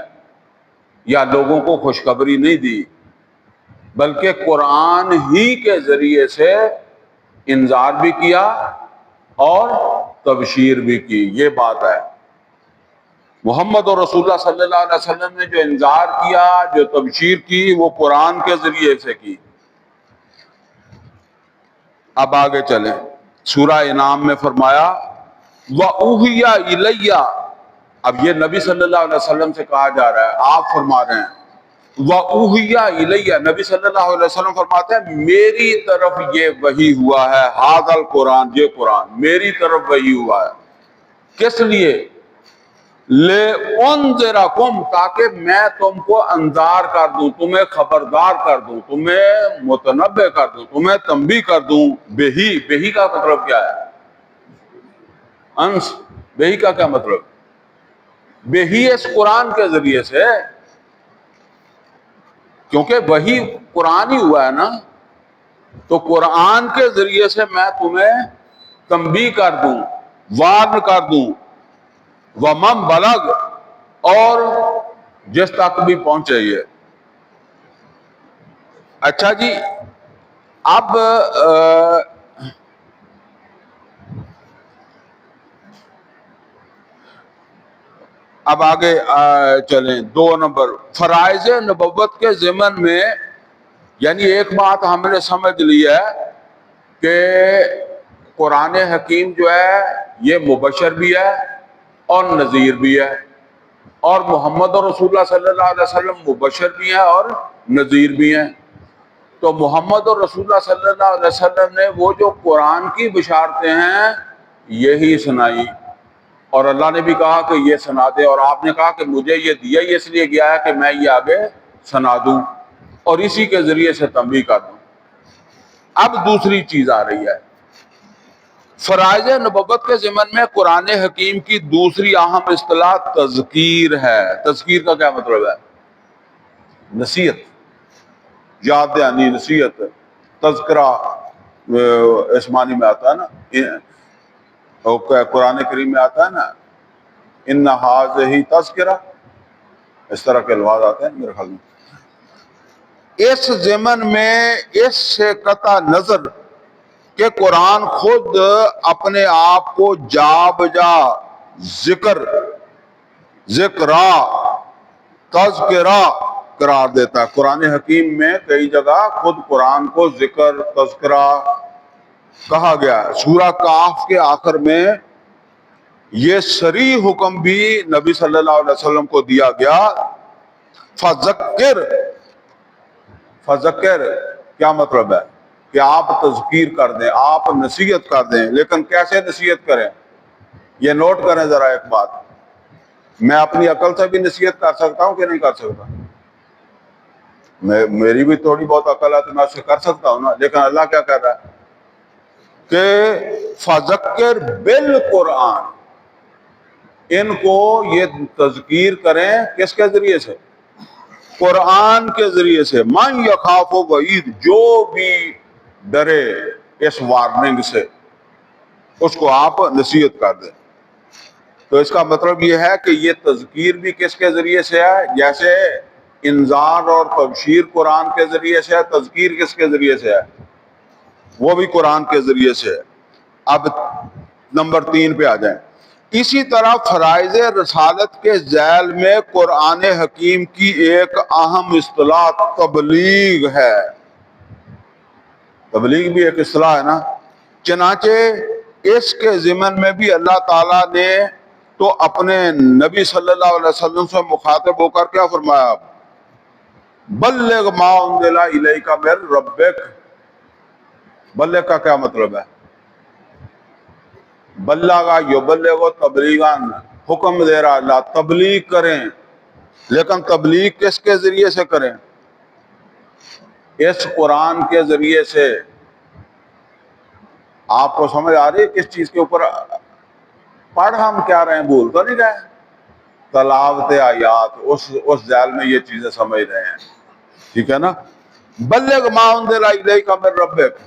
یا لوگوں کو خوشخبری نہیں دی، بلکہ قرآن ہی کے ذریعے سے انذار بھی کیا اور تبشیر بھی کی. یہ بات ہے. محمد اور رسول اللہ صلی اللہ علیہ وسلم نے جو انذار کیا، جو تبشیر کی، وہ قرآن کے ذریعے سے کی. اب آگے چلیں. سورہ انعام میں فرمایا وَأُوحِيَ إِلَيَّ، اب یہ نبی صلی اللہ علیہ وسلم سے کہا جا رہا ہے، آپ فرما رہے ہیں وَأُوحِيَ إِلَيَّ، نبی صلی اللہ علیہ وسلم فرماتے ہیں میری طرف یہ وحی ہوا ہے. ھذا القرآن، یہ قرآن میری طرف وحی ہوا ہے. کس لیے؟ لِأُنذِرَكُمْ، تاکہ میں تم کو انذار کر دوں، تمہیں خبردار کر دوں، تمہیں متنبع کر دوں، تمہیں تنبیہ کر دوں. بہی کا مطلب کیا ہے؟ انس. بہی کا کیا مطلب؟ بہی اس قرآن کے ذریعے سے، کیونکہ وہی قرآن ہی ہوا ہے نا، تو قرآن کے ذریعے سے میں تمہیں تنبیہ کر دوں، وارن کر دوں. وَمَن بَلَغَ، اور جس تک بھی پہنچے یہ. اچھا جی، اب آگے چلیں. 2 نمبر فرائض نبوت کے ضمن میں، یعنی ایک بات ہم نے سمجھ لی ہے کہ قرآن حکیم جو ہے یہ مبشر بھی ہے اور نذیر بھی ہے، اور محمد اور رسول اللہ صلی اللہ علیہ وسلم مبشر بھی ہیں اور نذیر بھی ہیں. تو محمد اور رسول اللہ صلی اللہ علیہ وسلم نے وہ جو قرآن کی بشارتیں ہیں یہی سنائی، اور اللہ نے بھی کہا کہ یہ سنا دے، اور آپ نے کہا کہ مجھے یہ دیا ہی اس لیے گیا ہے کہ میں یہ آگے سنا دوں اور اسی کے ذریعے سے تنبیہ کر دوں. اب دوسری چیز آ رہی ہے. فرائض نبوت کے ضمن میں قرآن حکیم کی دوسری اہم اصطلاح تذکیر ہے. تذکیر کا کیا مطلب ہے؟ نصیحت، یاد دہانی، نصیحت. تذکرہ اس معنی میں آتا ہے نا. اور قرآن کریم میں آتا ہے نا ان ھذہ تذکرہ، اس طرح کے الفاظ آتے ہیں میرے خیال میں۔ اس ضمن میں اس سے قطع نظر کہ قرآن خود اپنے آپ کو جا بجا ذکرہ تذکرہ قرار دیتا ہے۔ قرآن حکیم میں کئی جگہ خود قرآن کو ذکر تذکرہ کہا گیا ہے۔ سورہ کہف کے آخر میں یہ صریح حکم بھی نبی صلی اللہ علیہ وسلم کو دیا گیا، فذکر کیا مطلب ہے کہ آپ تذکیر کر دیں، آپ نصیحت کر دیں۔ لیکن کیسے نصیحت کریں؟ یہ نوٹ کریں ذرا ایک بات، میں اپنی عقل سے بھی نصیحت کر سکتا ہوں کہ نہیں کر سکتا؟ میری بھی تھوڑی بہت عقل ہے تو میں اس سے کر سکتا ہوں نا، لیکن اللہ کیا کہہ رہا ہے کہ فذکر بالقرآن، ان کو یہ تذکیر کریں کس کے ذریعے سے؟ قرآن کے ذریعے سے۔ من یخاف وعید، جو بھی ڈرے اس وارننگ سے اس کو آپ نصیحت کر دیں۔ تو اس کا مطلب یہ ہے کہ یہ تذکیر بھی کس کے ذریعے سے ہے؟ جیسے انذار اور تبشیر قرآن کے ذریعے سے ہے، تذکیر کس کے ذریعے سے ہے؟ وہ بھی قرآن کے ذریعے سے ہے۔ اب نمبر 3 پہ آ جائیں۔ اسی طرح فرائض رسالت کے ذیل میں قرآن حکیم کی ایک اہم اصطلاح تبلیغ ہے۔ تبلیغ بھی ایک اصطلاح ہے نا۔ چنانچہ اس کے ضمن میں بھی اللہ تعالیٰ نے تو اپنے نبی صلی اللہ علیہ وسلم سے مخاطب ہو کر کیا فرمایا؟ بلغ ما انزل الیک من ربک۔ بلغ کا کیا مطلب ہے؟ بلغ یبلغ تبلیغاً، حکم دے رہا اللہ تبلیغ کریں، لیکن تبلیغ کس کے ذریعے سے کریں؟ اس قرآن کے ذریعے سے۔ آپ کو سمجھ آ رہی ہے کس چیز کے اوپر پڑھ ہم کیا رہے ہیں؟ بھول تو نہیں رہے؟ تلاوت آیات، اس ذیل میں یہ چیزیں سمجھ رہے ہیں، ٹھیک ہے نا؟ بلغ ما انزل الیک من ربک،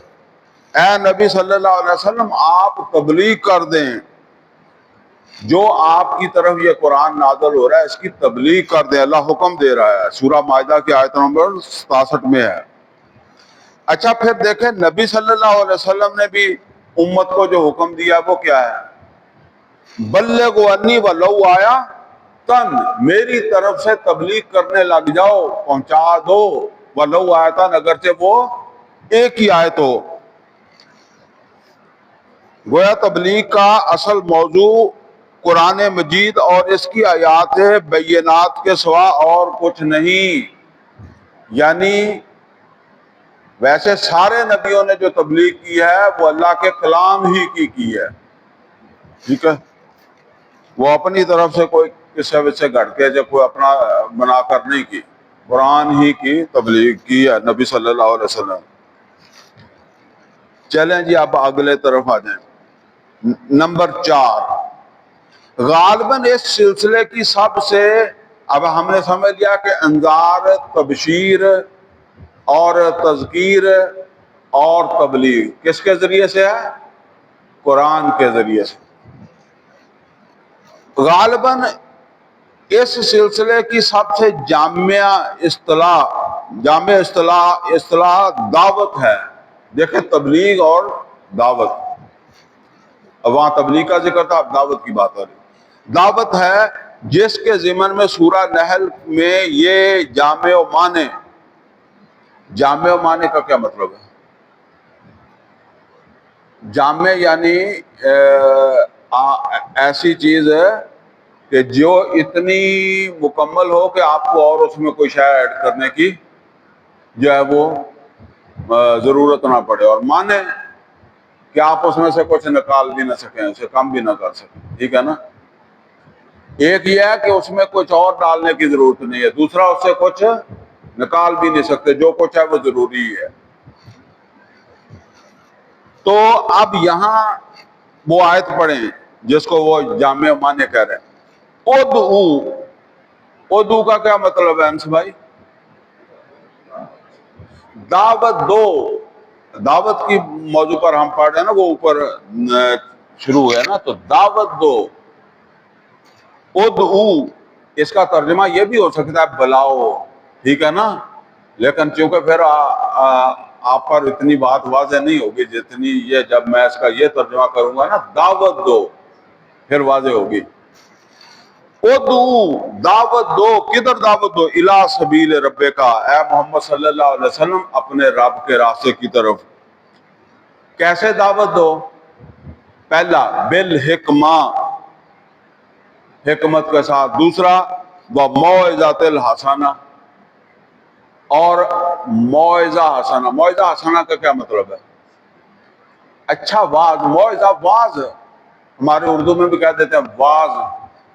اے نبی صلی اللہ علیہ وسلم آپ تبلیغ کر دیں، جو آپ کی طرف یہ قرآن نازل ہو رہا ہے اس کی تبلیغ کر دیں، اللہ حکم دے رہا ہے۔ سورہ مائدہ کی آیت نمبر 67 میں ہے۔ اچھا پھر دیکھیں نبی صلی اللہ علیہ وسلم نے بھی امت کو جو حکم دیا وہ کیا ہے؟ بلغ انی ولو آیا تن، میری طرف سے تبلیغ کرنے لگ جاؤ، پہنچا دو، ولو آیتن، اگرچہ وہ ایک ہی آیت ہو۔ گویا تبلیغ کا اصل موضوع قرآن مجید اور اس کی آیات بینات کے سوا اور کچھ نہیں۔ یعنی ویسے سارے نبیوں نے جو تبلیغ کی ہے وہ اللہ کے کلام ہی کی ہے، ٹھیک ہے؟ وہ اپنی طرف سے کوئی قصے وصے گھڑ کے جو کوئی اپنا بنا کر نہیں کی، قرآن ہی کی تبلیغ کی ہے نبی صلی اللہ علیہ وسلم۔ چلیں جی اب اگلے طرف آ جائیں۔ نمبر 4، غالباً اس سلسلے کی سب سے، اب ہم نے سمجھ لیا کہ انذار، تبشیر اور تذکیر اور تبلیغ کس کے ذریعے سے ہے؟ قرآن کے ذریعے سے۔ غالباً اس سلسلے کی سب سے جامع اصطلاح دعوت ہے۔ دیکھیں تبلیغ اور دعوت، اب وہاں تبلیغ کا ذکر تھا، اب دعوت کی بات ہو رہی۔ دعوت ہے جس کے ضمن میں سورہ نحل میں یہ جامع و معنی، جامع و معنی کا کیا مطلب ہے؟ جامع یعنی ایسی چیز ہے کہ جو اتنی مکمل ہو کہ آپ کو اور اس میں کوئی شے ایڈ کرنے کی جو ہے وہ ضرورت نہ پڑے، اور معنی کہ آپ اس میں سے کچھ نکال بھی نہ سکیں، اسے کم بھی نہ کر سکیں، ٹھیک ہے نا؟ ایک یہ ہے کہ اس میں کچھ اور ڈالنے کی ضرورت نہیں ہے، دوسرا اس سے کچھ نکال بھی نہیں سکتے، جو کچھ ہے وہ ضروری ہے۔ تو اب یہاں وہ آیت پڑھیں جس کو وہ جامع معنی کہہ رہے ہیں، ادعو کا کیا مطلب ہے انس بھائی؟ دعوت دو۔ دعوت کی موضوع پر ہم پڑھ رہے ہیں نا، وہ اوپر شروع ہے نا، تو دعوت دو. ادعو اس کا ترجمہ یہ بھی ہو سکتا ہے بلاؤ، ٹھیک ہے نا، لیکن چونکہ پھر آپ پر اتنی بات واضح نہیں ہوگی جتنی یہ جب میں اس کا یہ ترجمہ کروں گا نا، دعوت دو، پھر واضح ہوگی. ادعو دعوت دو، کدھر دعوت دو؟ الی سبیل رب کا، اے محمد صلی اللہ علیہ وسلم اپنے رب کے راستے کی طرف. کیسے دعوت دو؟ پہلا بالحکمہ، حکمت کے ساتھ. دوسرا وموعظۃ الحسنہ، اور موعظہ حسنہ. موعظہ حسنہ کا کیا مطلب ہے؟ اچھا واعظ. موعظہ واعظ ہمارے اردو میں بھی کہہ دیتے ہیں واعظ،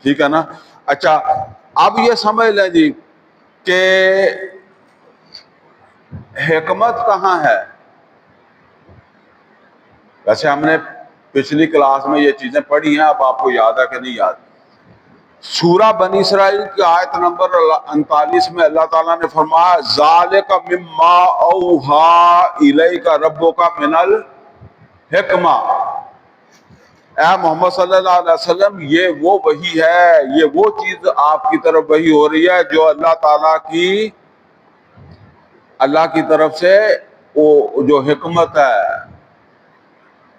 ٹھیک ہے نا. اچھا اب یہ سمجھ لیں جی کہ حکمت کہاں ہے. ویسے ہم نے پچھلی کلاس میں یہ چیزیں پڑھی ہیں، اب آپ کو یاد ہے کہ نہیں یاد؟ سورہ بنی اسرائیل کی آیت نمبر 39 میں اللہ تعالیٰ نے فرمایا ذالک مما اوحی الیک ربک من الحکمہ. اے محمد صلی اللہ علیہ وسلم یہ وہ وحی ہے، یہ وہ چیز آپ کی طرف وحی ہو رہی ہے جو اللہ کی طرف سے وہ جو حکمت ہے،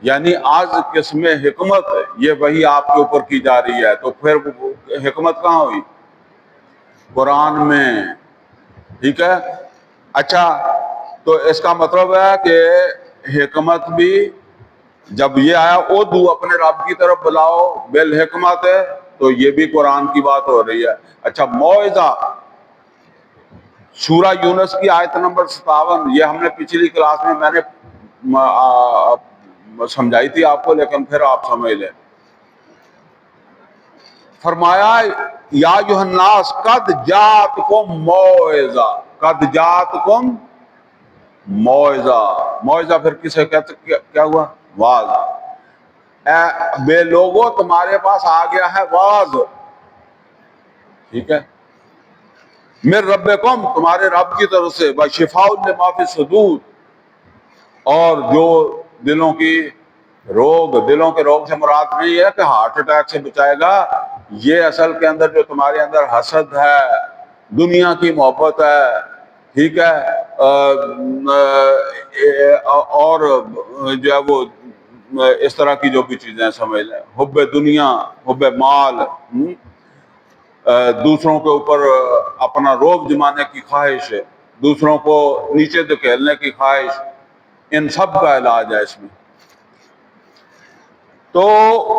یعنی آج قسم حکمت یہ وہی آپ کے اوپر کی جا رہی ہے. تو پھر حکمت کہاں ہوئی؟ قرآن میں، ٹھیک ہے. اچھا تو اس کا مطلب ہے کہ حکمت بھی جب یہ آیا ادعو اپنے رب کی طرف بلاؤ بالحکمت ہے، تو یہ بھی قرآن کی بات ہو رہی ہے. اچھا موعظہ، سورہ یونس کی آیت نمبر 57، یہ ہم نے پچھلی کلاس میں نے سمجھائی تھی آپ کو، لیکن پھر آپ سمجھ لیں. فرمایا یا ایھا الناس قد جاءتکم موعظہ، قد جاءتکم موعظہ. موعظہ پھر کسے کہتے کیا ہوا؟ واعظ. اے بے لوگوں تمہارے پاس آ گیا ہے واعظ، ٹھیک ہے، من ربکم تمہارے رب کی طرف سے، وشفاء لما فی الصدور، اور جو دلوں کے روگ سے مراد نہیں ہے کہ ہارٹ اٹیک سے بچائے گا. یہ اصل کے اندر جو تمہارے اندر حسد ہے، دنیا کی محبت ہے، ٹھیک ہے، اور جو ہے وہ اس طرح کی جو بھی چیزیں سمجھ لیں، حب دنیا، حب مال، دوسروں کے اوپر اپنا روب جمانے کی خواہش ہے، دوسروں کو نیچے دھکیلنے کی خواہش، ان سب کا علاج ہے اس میں. تو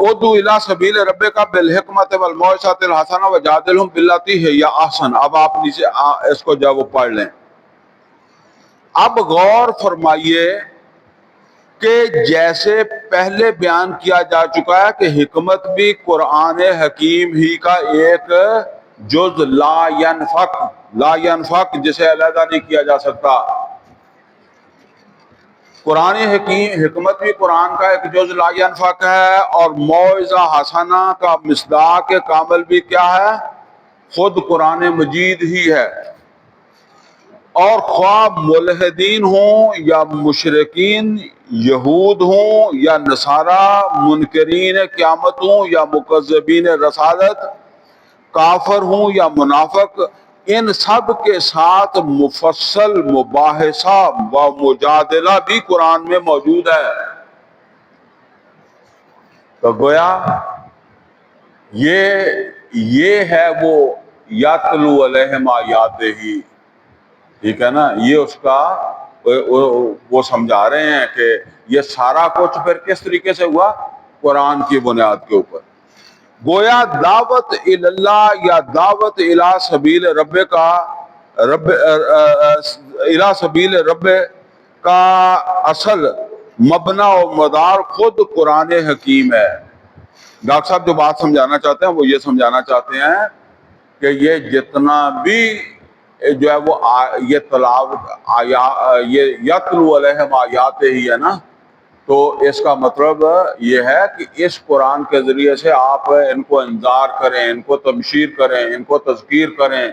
ادعو الی سبیل ربک بالحکمۃ والموعظۃ الحسنہ وجادلہم باللتی ہی احسن. اب آپ نیچے اس کو جو وہ پڑھ لیں. اب غور فرمائیے کہ جیسے پہلے بیان کیا جا چکا ہے کہ حکمت بھی قرآن حکیم ہی کا ایک جز لا ینفک جسے علیحدہ نہیں کیا جا سکتا. قرآن حکیم حکمت بھی قرآن کا ایک جز لا ینفک ہے، اور موعظہ حسنہ کا مصداق کامل بھی کیا ہے؟ خود قرآن مجید ہی ہے. اور خواہ ملحدین ہوں یا مشرکین یہود ہوں یا نصارہ، منکرین قیامت ہوں یا مکذبین رسالت، کافر ہوں یا منافق، ان سب کے ساتھ مفصل مباحثہ و مجادلہ بھی قرآن میں موجود ہے. تو گویا یہ ہے وہ یتلو علیہم آیاتہ، ٹھیک ہے نا. یہ اس کا وہ سمجھا رہے ہیں کہ یہ سارا کچھ پھر کس طریقے سے ہوا؟ قرآن کی بنیاد کے اوپر. گویا دعوت اللہ یا دعوت الی سبیل رب کا اصل مبنا و مدار خود قرآن حکیم ہے. ڈاکٹر صاحب جو بات سمجھانا چاہتے ہیں وہ یہ سمجھانا چاہتے ہیں کہ یہ جتنا بھی جو ہے وہ یہ تلاوت یہ یتلو علیہم آیات ہی ہے نا، تو اس کا مطلب یہ ہے کہ اس قرآن کے ذریعے سے آپ ان کو انذار کریں، ان کو تبشیر کریں، ان کو تذکیر کریں،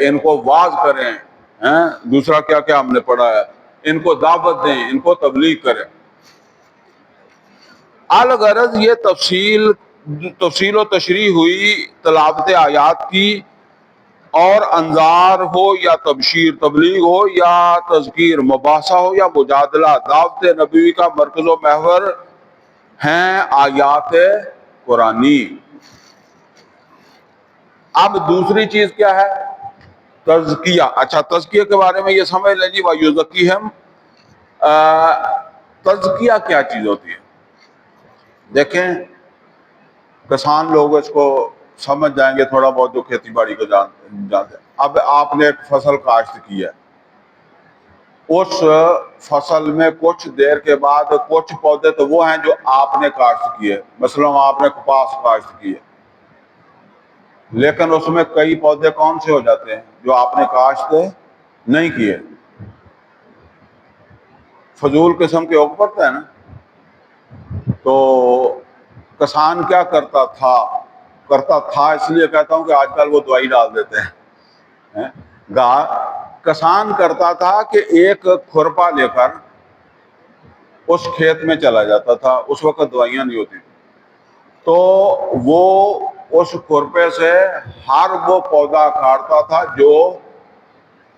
ان کو واعظ کریں. دوسرا کیا کیا ہم نے پڑھا ہے؟ ان کو دعوت دیں، ان کو تبلیغ کریں. الغرض یہ تفصیل و تشریح ہوئی تلاوت آیات کی، اور انذار ہو یا تبشیر تبلیغ ہو یا تذکیر مباحثہ ہو یا مجادلہ، دعوت نبوی کا مرکز و محور ہیں آیات قرآنی۔ اب دوسری چیز کیا ہے؟ تزکیہ۔ اچھا، تزکیہ کے بارے میں یہ سمجھ لیں جی، وَيُزَكِّيهِمْ۔ تزکیہ کیا چیز ہوتی ہے؟ دیکھیں، کسان لوگ اس کو سمجھ جائیں گے تھوڑا بہت، جو کھیتی باڑی کو جانتے ہیں۔ اب آپ نے ایک فصل کاشت کی ہے، اس فصل میں کچھ دیر کے بعد کچھ پودے تو وہ ہیں جو آپ نے کاشت کیے، مثلا آپ نے کپاس کاشت کی ہے، لیکن اس میں کئی پودے کون سے ہو جاتے ہیں جو آپ نے کاشت نہیں کیے، فضول قسم کے اوپر پڑتا ہے نا۔ تو کسان کیا کرتا تھا اس لیے کہتا ہوں کہ آج کل وہ دوائی ڈال دیتے ہیں۔ کسان کرتا تھا کہ ایک کھرپا لے کر اس کھیت میں چلا جاتا تھا، اس وقت دوائیاں نہیں ہوتی، تو وہ اس کھرپے سے ہر وہ پودا کاٹتا تھا جو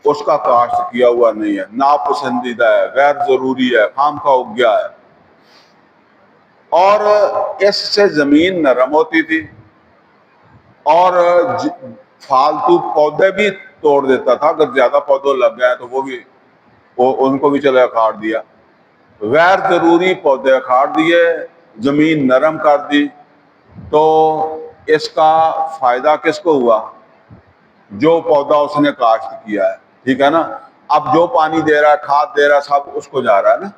اس کا کاشت کیا ہوا نہیں ہے، ناپسندیدہ ہے، غیر ضروری ہے، خامخواہ اگ گیا ہے، اور اس سے زمین نرم ہوتی تھی، اور فالتو پودے بھی توڑ دیتا تھا، اگر زیادہ پودے لگ گئے تو ان کو بھی چلے اکھاڑ دیا، غیر ضروری پودے اکھاڑ دیے، زمین نرم کر دی۔ تو اس کا فائدہ کس کو ہوا؟ جو پودا اس نے کاشت کیا ہے، ٹھیک ہے نا۔ اب جو پانی دے رہا ہے، کھاد دے رہا ہے، سب اس کو جا رہا ہے نا۔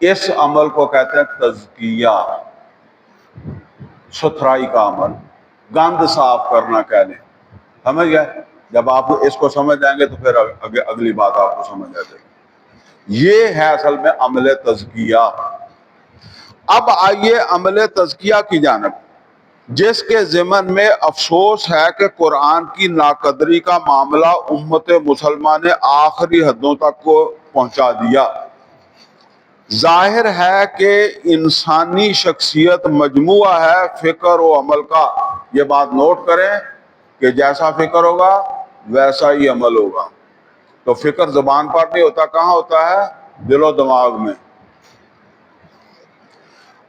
اس عمل کو کہتے ہیں تزکیہ، ستھرائی کا عمل، گند صاف کرنا کہہ لیں، سمجھ گئے؟ جب آپ اس کو سمجھ جائیں گے تو پھر اگلی بات آپ کو سمجھ آ جائے گی۔ یہ ہے اصل میں عمل تزکیہ۔ اب آئیے عمل تزکیہ کی جانب، جس کے ضمن میں افسوس ہے کہ قرآن کی ناقدری کا معاملہ امت مسلمہ نے آخری حدوں تک کو پہنچا دیا۔ ظاہر ہے کہ انسانی شخصیت مجموعہ ہے فکر و عمل کا۔ یہ بات نوٹ کریں کہ جیسا فکر ہوگا ویسا ہی عمل ہوگا۔ تو فکر زبان پر نہیں ہوتا، کہاں ہوتا ہے؟ دل و دماغ میں۔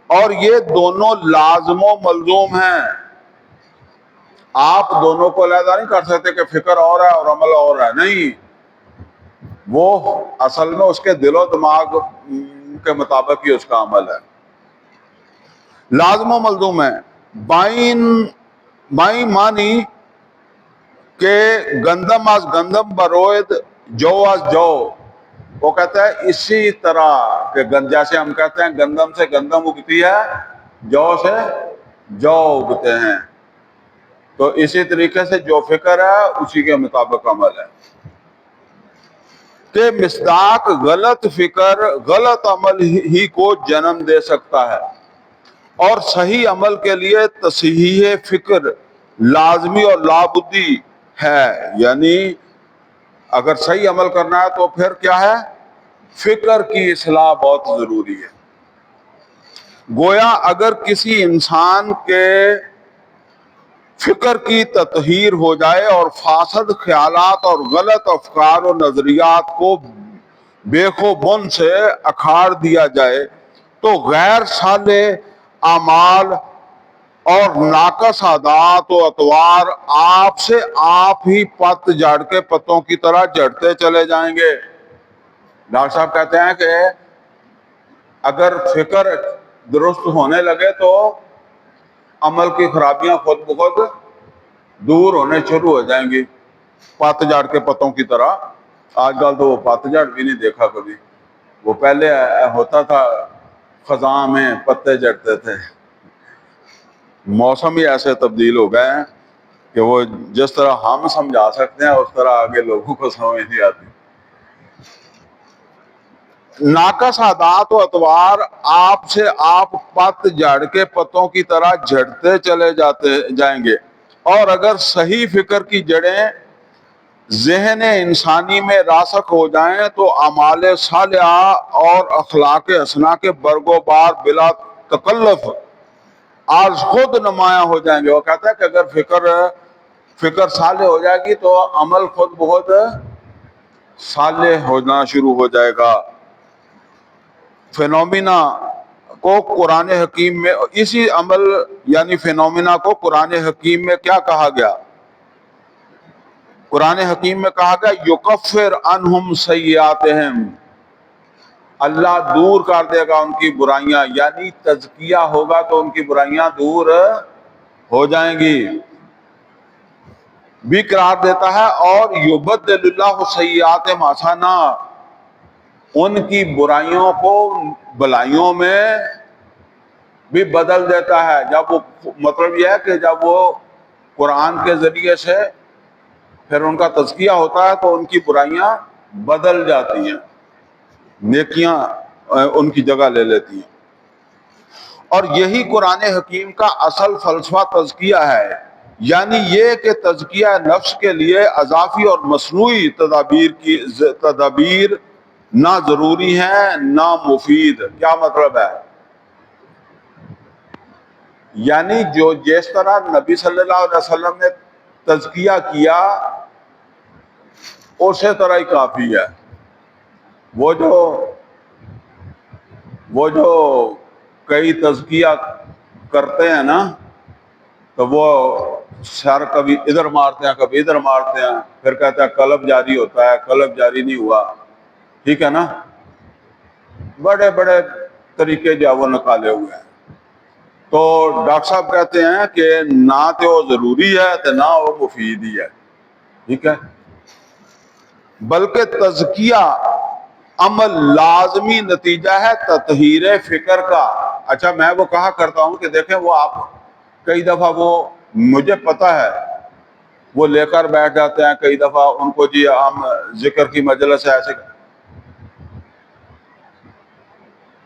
اور یہ دونوں لازم و ملزوم ہیں، آپ دونوں کو علیحدہ نہیں کر سکتے کہ فکر اور ہے اور عمل اور ہے، نہیں، وہ اصل میں اس کے دل و دماغ کے مطابق ہی اس کا عمل ہے، لازم و ملزوم ہے۔ بائیں معنی کہ گندم از گندم بروید جو از جو، وہ کہتا ہے اسی طرح کہ جیسے ہم کہتے ہیں گندم سے گندم اگتی ہے، جو سے جو اگتے ہیں، تو اسی طریقے سے جو فکر ہے اسی کے مطابق عمل ہے، کہ مصداق غلط فکر غلط عمل ہی کو جنم دے سکتا ہے، اور صحیح عمل کے لیے تصحیح فکر لازمی اور لابدی ہے۔ یعنی اگر صحیح عمل کرنا ہے تو پھر کیا ہے؟ فکر کی اصلاح بہت ضروری ہے۔ گویا اگر کسی انسان کے فکر کی تطہیر ہو جائے اور فاسد خیالات اور غلط افکار و نظریات کو بیخ و بن سے اکھاڑ دیا جائے تو غیر صالح اعمال اور ناقص عادات و اطوار آپ سے آپ ہی پت جھڑ کے پتوں کی طرح جھڑتے چلے جائیں گے۔ ڈاکٹر صاحب کہتے ہیں کہ اگر فکر درست ہونے لگے تو عمل کی خرابیاں خود بخود دور ہونے شروع ہو جائیں گی، پت جھڑ کے پتوں کی طرح۔ آج کل تو وہ پت جھڑ بھی نہیں دیکھا کبھی، وہ پہلے ہوتا تھا خزاں میں پتے جھڑتے تھے۔ موسم ہی ایسے تبدیل ہو گئے ہیں کہ وہ جس طرح ہم سمجھا سکتے ہیں اس طرح آگے لوگوں کو سمجھ نہیں آتی۔ ناقص عادات و اطوار آپ سے آپ پت جھڑ کے پتوں کی طرح جھڑتے چلے جائیں گے، اور اگر صحیح فکر کی جڑیں ذہن انسانی میں راسخ ہو جائیں تو اعمال صالحہ اور اخلاق حسنہ کے برگ و بار بلا تکلف آج خود نمایاں ہو جائیں گے۔ وہ کہتا ہے کہ اگر فکر صالح ہو جائے گی تو عمل خود بخود صالح ہونا شروع ہو جائے گا۔ فینومینا کو قرآن حکیم میں اسی عمل یعنی فینومینا کو قرآن حکیم میں کیا کہا گیا؟ قرآن حکیم میں کہا گیا یکفر عنہم سیئاتہم، اللہ دور کر دے گا ان کی برائیاں، یعنی تزکیہ ہوگا تو ان کی برائیاں دور ہو جائیں گی۔ بھی قرار دیتا ہے اور یبدل اللہ سیئاتہم حسنا، ان کی برائیوں کو بھلائیوں میں بھی بدل دیتا ہے۔ جب وہ مطلب یہ ہے کہ جب وہ قرآن کے ذریعے سے پھر ان کا تزکیہ ہوتا ہے تو ان کی برائیاں بدل جاتی ہیں، نیکیاں ان کی جگہ لے لیتی ہیں۔ اور یہی قرآن حکیم کا اصل فلسفہ تزکیہ ہے، یعنی یہ کہ تزکیہ نفس کے لیے اضافی اور مصنوعی تدابیر نہ ضروری ہیں نہ مفید۔ کیا مطلب ہے؟ یعنی جو جس طرح نبی صلی اللہ علیہ وسلم نے تزکیہ کیا اسی طرح ہی کافی ہے۔ وہ جو کئی تزکیہ کرتے ہیں نا تو وہ سر کبھی ادھر مارتے ہیں کبھی ادھر مارتے ہیں، پھر کہتے ہیں قلب جاری ہوتا ہے، قلب جاری نہیں ہوا، ٹھیک ہے نا، بڑے بڑے طریقے جو وہ نکالے ہوئے ہیں۔ تو ڈاکٹر صاحب کہتے ہیں کہ نہ تو وہ ضروری ہے تو نہ وہ مفید ہی ہے، ٹھیک ہے، بلکہ تزکیہ عمل لازمی نتیجہ ہے تطہیر فکر کا۔ اچھا میں وہ کہا کرتا ہوں کہ دیکھیں وہ آپ کئی دفعہ وہ مجھے پتہ ہے وہ لے کر بیٹھ جاتے ہیں، کئی دفعہ ان کو جی ہم ذکر کی مجلس ہے ایسے۔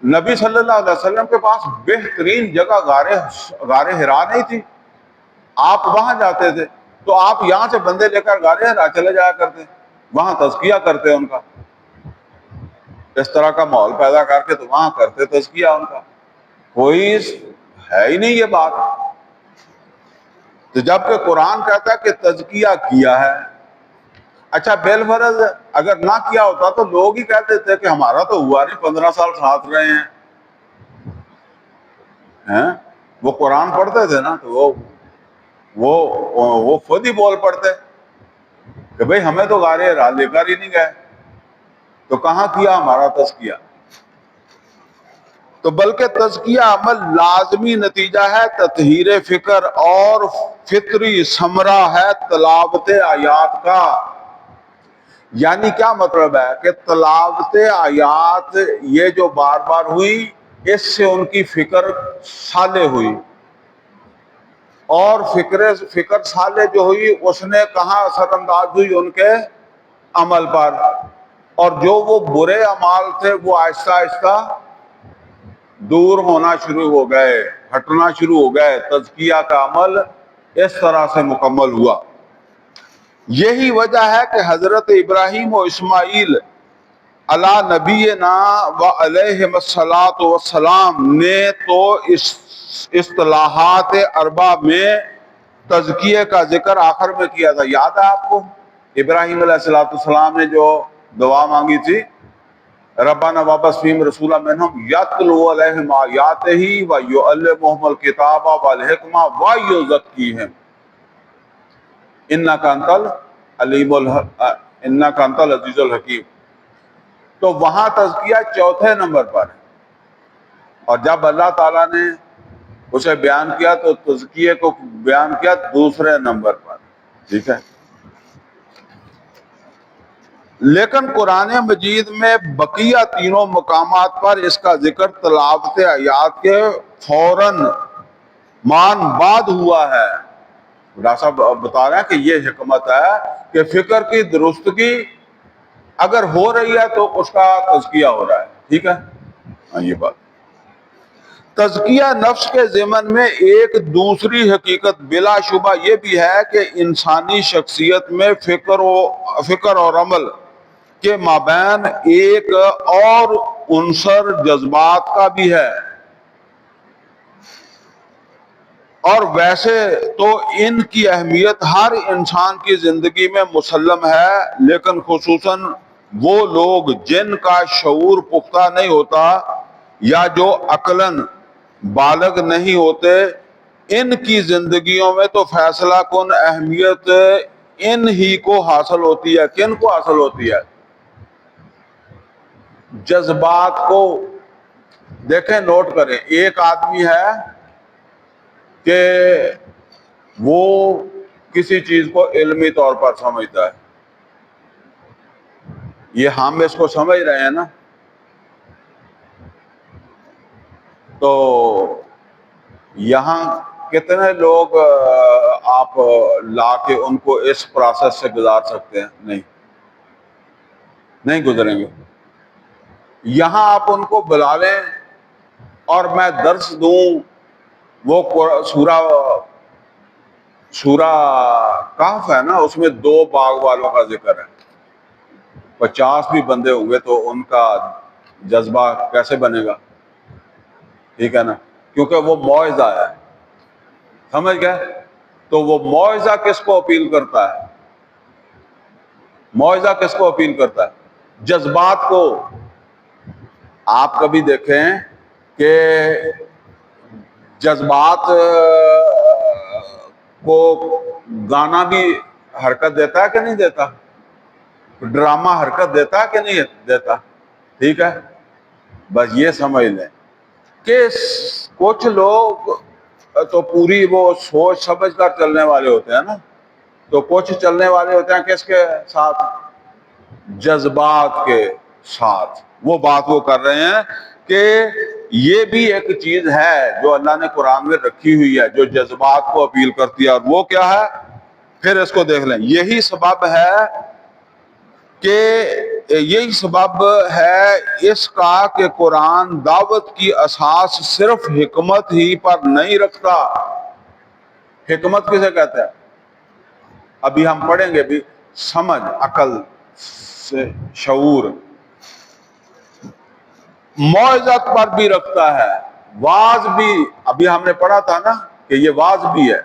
نبی صلی اللہ علیہ وسلم کے پاس بہترین جگہ غار حرا نہیں تھی، آپ وہاں جاتے تھے تو آپ یہاں سے بندے لے کر غار حرا چلے جایا کرتے، وہاں تزکیہ کرتے ان کا، اس طرح کا ماحول پیدا کر کے تو وہاں کرتے تزکیہ ان کا، کوئی ہے ہی نہیں یہ بات۔ تو جب کہ قرآن کہتا ہے کہ تزکیہ کیا ہے، اچھا بالفرض اگر نہ کیا ہوتا تو لوگ ہی کہتے تھے کہ ہمارا تو ہوا نہیں، 15 سال ساتھ رہے ہیں۔ وہ قرآن پڑھتے تھے نا تو وہ خود ہی بول پڑتے کہ بھئی ہمیں تو غار حرا لے کر ہی نہیں گئے، تو کہاں کیا ہمارا تزکیہ؟ تو بلکہ تزکیہ عمل لازمی نتیجہ ہے تطہیر فکر اور فطری ثمرہ ہے تلاوت آیات کا۔ یعنی کیا مطلب ہے کہ تلاوت آیات یہ جو بار بار ہوئی اس سے ان کی فکر صالح ہوئی، اور فکر صالح جو ہوئی اس نے کہاں اثر انداز ہوئی؟ ان کے عمل پر، اور جو وہ برے اعمال تھے وہ آہستہ آہستہ دور ہونا شروع ہو گئے، ہٹنا شروع ہو گئے، تزکیہ کا عمل اس طرح سے مکمل ہوا۔ یہی وجہ ہے کہ حضرت ابراہیم و اسماعیل علی نبینا و علیہم الصلاۃ والسلام نے تو اصطلاحات اربع میں تزکیے کا ذکر آخر میں کیا تھا۔ یاد ہے آپ کو ابراہیم علیہ الصلاۃ والسلام نے جو دعا مانگی تھی، ربنا وابعث فیہم رسولا منہم یتلو علیہم آیاتہ ویعلمہم الکتاب والحکمہ ویزکیہم انک انت العزیز الحکیم۔ تو وہاں تزکیہ چوتھے نمبر پر ہے، اور جب اللہ تعالیٰ نے اسے بیان کیا تو تزکیے کو بیان کیا دوسرے نمبر پر، ٹھیک ہے۔ لیکن قرآن مجید میں بقیہ تینوں مقامات پر اس کا ذکر تلاوت آیات کے فوراً بعد ہوا ہے۔ ڈاکٹر صاحب بتا رہے ہیں کہ یہ حکمت ہے کہ فکر کی درستگی اگر ہو رہی ہے تو اس کا تزکیہ ہو رہا ہے، ٹھیک ہے، یہ بات۔ تزکیہ نفس کے ضمن میں ایک دوسری حقیقت بلا شبہ یہ بھی ہے کہ انسانی شخصیت میں فکر اور عمل کے مابین ایک اور عنصر جذبات کا بھی ہے، اور ویسے تو ان کی اہمیت ہر انسان کی زندگی میں مسلم ہے، لیکن خصوصاً وہ لوگ جن کا شعور پختہ نہیں ہوتا یا جو عقلاً بالغ نہیں ہوتے، ان کی زندگیوں میں تو فیصلہ کن اہمیت ان ہی کو حاصل ہوتی ہے۔ کن کو حاصل ہوتی ہے؟ جذبات کو۔ دیکھیں، نوٹ کریں، ایک آدمی ہے کہ وہ کسی چیز کو علمی طور پر سمجھتا ہے، یہ ہم اس کو سمجھ رہے ہیں نا، تو یہاں کتنے لوگ آپ لا کے ان کو اس پروسیس سے گزار سکتے ہیں؟ نہیں گزریں گے۔ یہاں آپ ان کو بلا لیں اور میں درس دوں، وہ سورہ کہف ہے نا، اس میں 2 باغ والوں کا ذکر ہے، 50 بھی بندے ہوں گے تو ان کا جذبہ کیسے بنے گا؟ ٹھیک ہے نا، کیونکہ وہ موعظہ ہے، سمجھ گئے؟ تو وہ موعظہ کس کو اپیل کرتا ہے؟ موعظہ کس کو اپیل کرتا ہے؟ جذبات کو۔ آپ کبھی دیکھیں کہ جذبات کو گانا بھی حرکت دیتا ہے کہ نہیں دیتا؟ ڈرامہ حرکت دیتا ہے کہ نہیں دیتا؟ ٹھیک ہے، بس یہ سمجھ لیں کہ کچھ لوگ تو پوری وہ سوچ سمجھ کر چلنے والے ہوتے ہیں نا، تو کچھ چلنے والے ہوتے ہیں کس کے ساتھ؟ جذبات کے ساتھ۔ وہ بات وہ کر رہے ہیں کہ یہ بھی ایک چیز ہے جو اللہ نے قرآن میں رکھی ہوئی ہے، جو جذبات کو اپیل کرتی ہے، اور وہ کیا ہے؟ پھر اس کو دیکھ لیں، یہی سبب ہے اس کا کہ قرآن دعوت کی اساس صرف حکمت ہی پر نہیں رکھتا۔ حکمت کسے کہتے ہیں؟ ابھی ہم پڑھیں گے بھی، سمجھ، عقل سے شعور، موعظت پر بھی رکھتا ہے، واعظ بھی۔ ابھی ہم نے پڑھا تھا نا کہ یہ واعظ بھی ہے،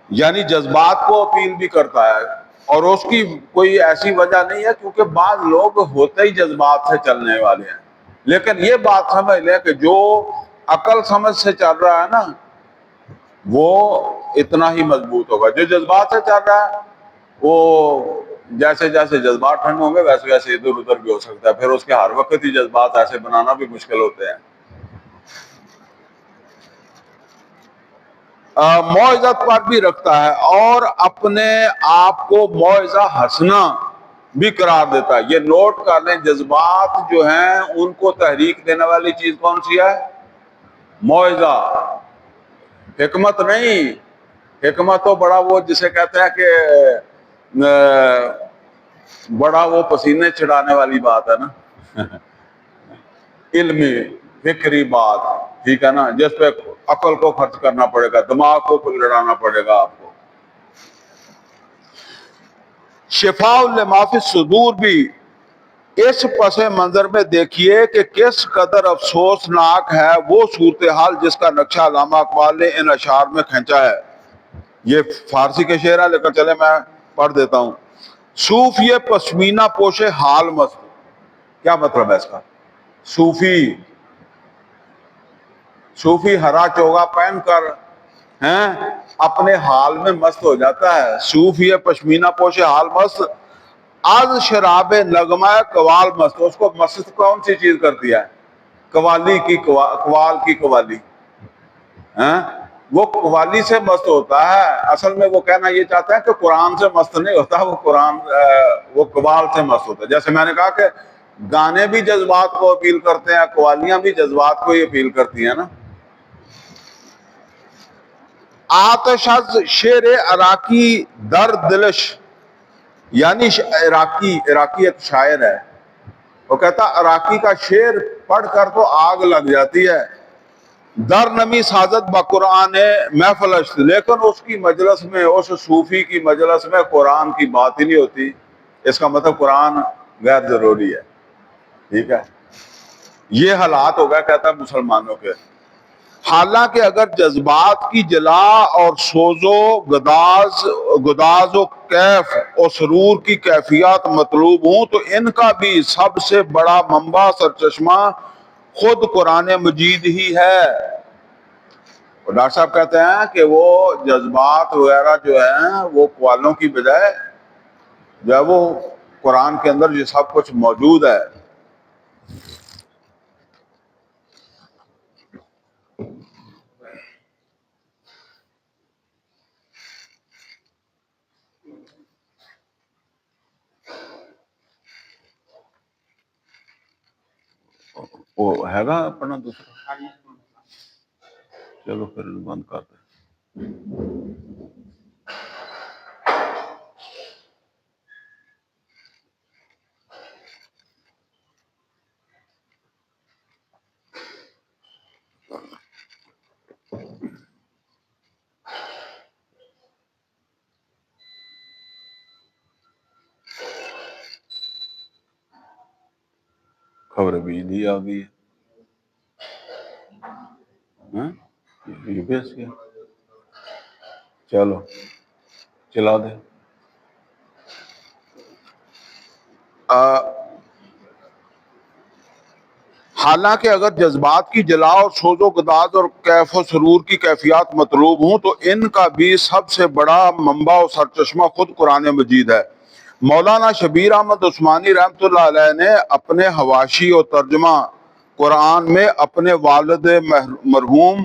یعنی جذبات کو اپیل بھی کرتا ہے، اور اس کی کوئی ایسی وجہ نہیں ہے، کیونکہ بعض لوگ ہوتے ہی جذبات سے چلنے والے ہیں، لیکن یہ بات سمجھ لیں کہ جو عقل سمجھ سے چل رہا ہے نا، وہ اتنا ہی مضبوط ہوگا۔ جو جذبات سے چل رہا ہے، وہ جیسے جیسے جذبات ٹھنڈ ہوں گے ویسے ویسے ادھر ادھر بھی ہو سکتا ہے، پھر اس کے ہر وقت ہی جذبات ایسے بنانا بھی مشکل ہوتے ہیں۔ موعظت پر بھی رکھتا ہے، اور اپنے آپ کو موعظہ حسنہ بھی قرار دیتا ہے۔ یہ نوٹ کر لیں، جذبات جو ہیں ان کو تحریک دینے والی چیز کون سی ہے؟ موعظہ، حکمت نہیں۔ حکمت تو بڑا وہ جسے کہتے ہیں کہ بڑا وہ پسینے چھڑانے والی بات ہے نا، علمی فکری بات، ٹھیک ہے نا، جس پہ عقل کو خرچ کرنا پڑے گا، دماغ کو لڑانا پڑے گا آپ کو۔ شفاء لما فی الصدور بھی اس پس منظر میں دیکھیے کہ کس قدر افسوسناک ہے وہ صورتحال جس کا نقشہ علامہ اقبال نے ان اشعار میں کھینچا ہے۔ یہ فارسی کے شعر ہے، لیکن چلے میں پڑھ دیتا ہوں۔ صوفی پشمینہ پوش حال مست، کیا مطلب ہے اس کا؟ صوفی ہرا چوگا پہن کر اپنے حال میں مست ہو جاتا ہے۔ صوفی پشمینہ پوش حال مست، از شراب نغمہ قوال مست۔ اس کو مست کون سی چیز کرتی ہے؟ قوالی کی، قوال کی قوالی، وہ قوالی سے مست ہوتا ہے۔ اصل میں وہ کہنا یہ چاہتا ہے کہ قرآن سے مست نہیں ہوتا، وہ قوال سے مست ہوتا ہے۔ جیسے میں نے کہا کہ گانے بھی جذبات کو اپیل کرتے ہیں، قوالیاں بھی جذبات کو ہی اپیل کرتی ہیں نا۔ آتش از شعر عراقی در دلش، یعنی عراقی ایک شاعر ہے، وہ کہتا عراقی کا شعر پڑھ کر تو آگ لگ جاتی ہے، در نمی سازت با قرآن محفلش، لیکن اس کی مجلس میں، اس صوفی کی مجلس میں قرآن کی بات ہی نہیں ہوتی۔ اس کا مطلب قرآن غیر ضروری ہے، ٹھیک ہے۔ یہ حالات ہو گیا کہتا ہے مسلمانوں کے۔ حالانکہ اگر جذبات کی جلا اور سوز و گداز و کیف اور سرور کی کیفیات مطلوب ہوں تو ان کا بھی سب سے بڑا منبع سرچشمہ خود قرآن مجید ہی ہے۔ اور ڈاکٹر صاحب کہتے ہیں کہ وہ جذبات وغیرہ جو ہیں وہ قوالوں کی بجائے جو ہے وہ قرآن کے اندر یہ سب کچھ موجود ہے۔ وہ ہے گا اپنا دوسرا، چلو پھر بند کر دیں۔ خبر بجلی آ گئی ہے، یہ بھی ایسی ہے، چلو چلا دیں۔ حالانکہ اگر جذبات کی جلا اور سوز و گداز اور کیف و سرور کی کیفیات مطلوب ہوں تو ان کا بھی سب سے بڑا منبع و سرچشمہ خود قرآن مجید ہے۔ مولانا شبیر احمد عثمانی رحمۃ اللہ علیہ نے اپنے حواشی اور ترجمہ قرآن میں اپنے والد مرحوم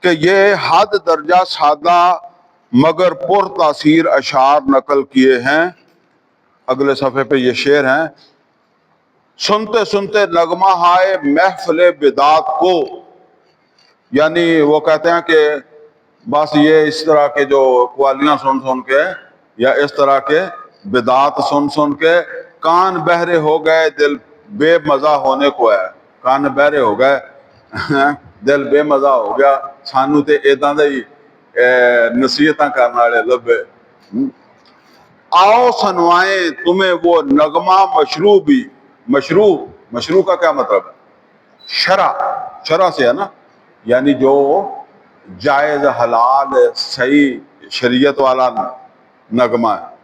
کہ یہ حد درجہ سادہ مگر پر تاثیر اشعار نقل کیے ہیں۔ اگلے صفحے پہ یہ شعر ہیں: سنتے سنتے نغمہ ہائے محفل بدعت کو، یعنی وہ کہتے ہیں کہ بس یہ اس طرح کے جو قوالیاں سن سن کے یا اس طرح کے بدعت سن سن کے کان بہرے ہو گئے، دل بے مزہ ہونے کو ہے۔ کان بہرے ہو گئے، دل بے مزہ ہو گیا، سانو تے ایداں دے ہی نصیحتاں کرنے والے لبے۔ آؤ سنوائیں تمہیں وہ نغمہ مشروع بھی۔ مشروع کا کیا مطلب ہے؟ شرع سے ہے نا، یعنی جو جائز حلال صحیح شریعت والا نغمہ ہے۔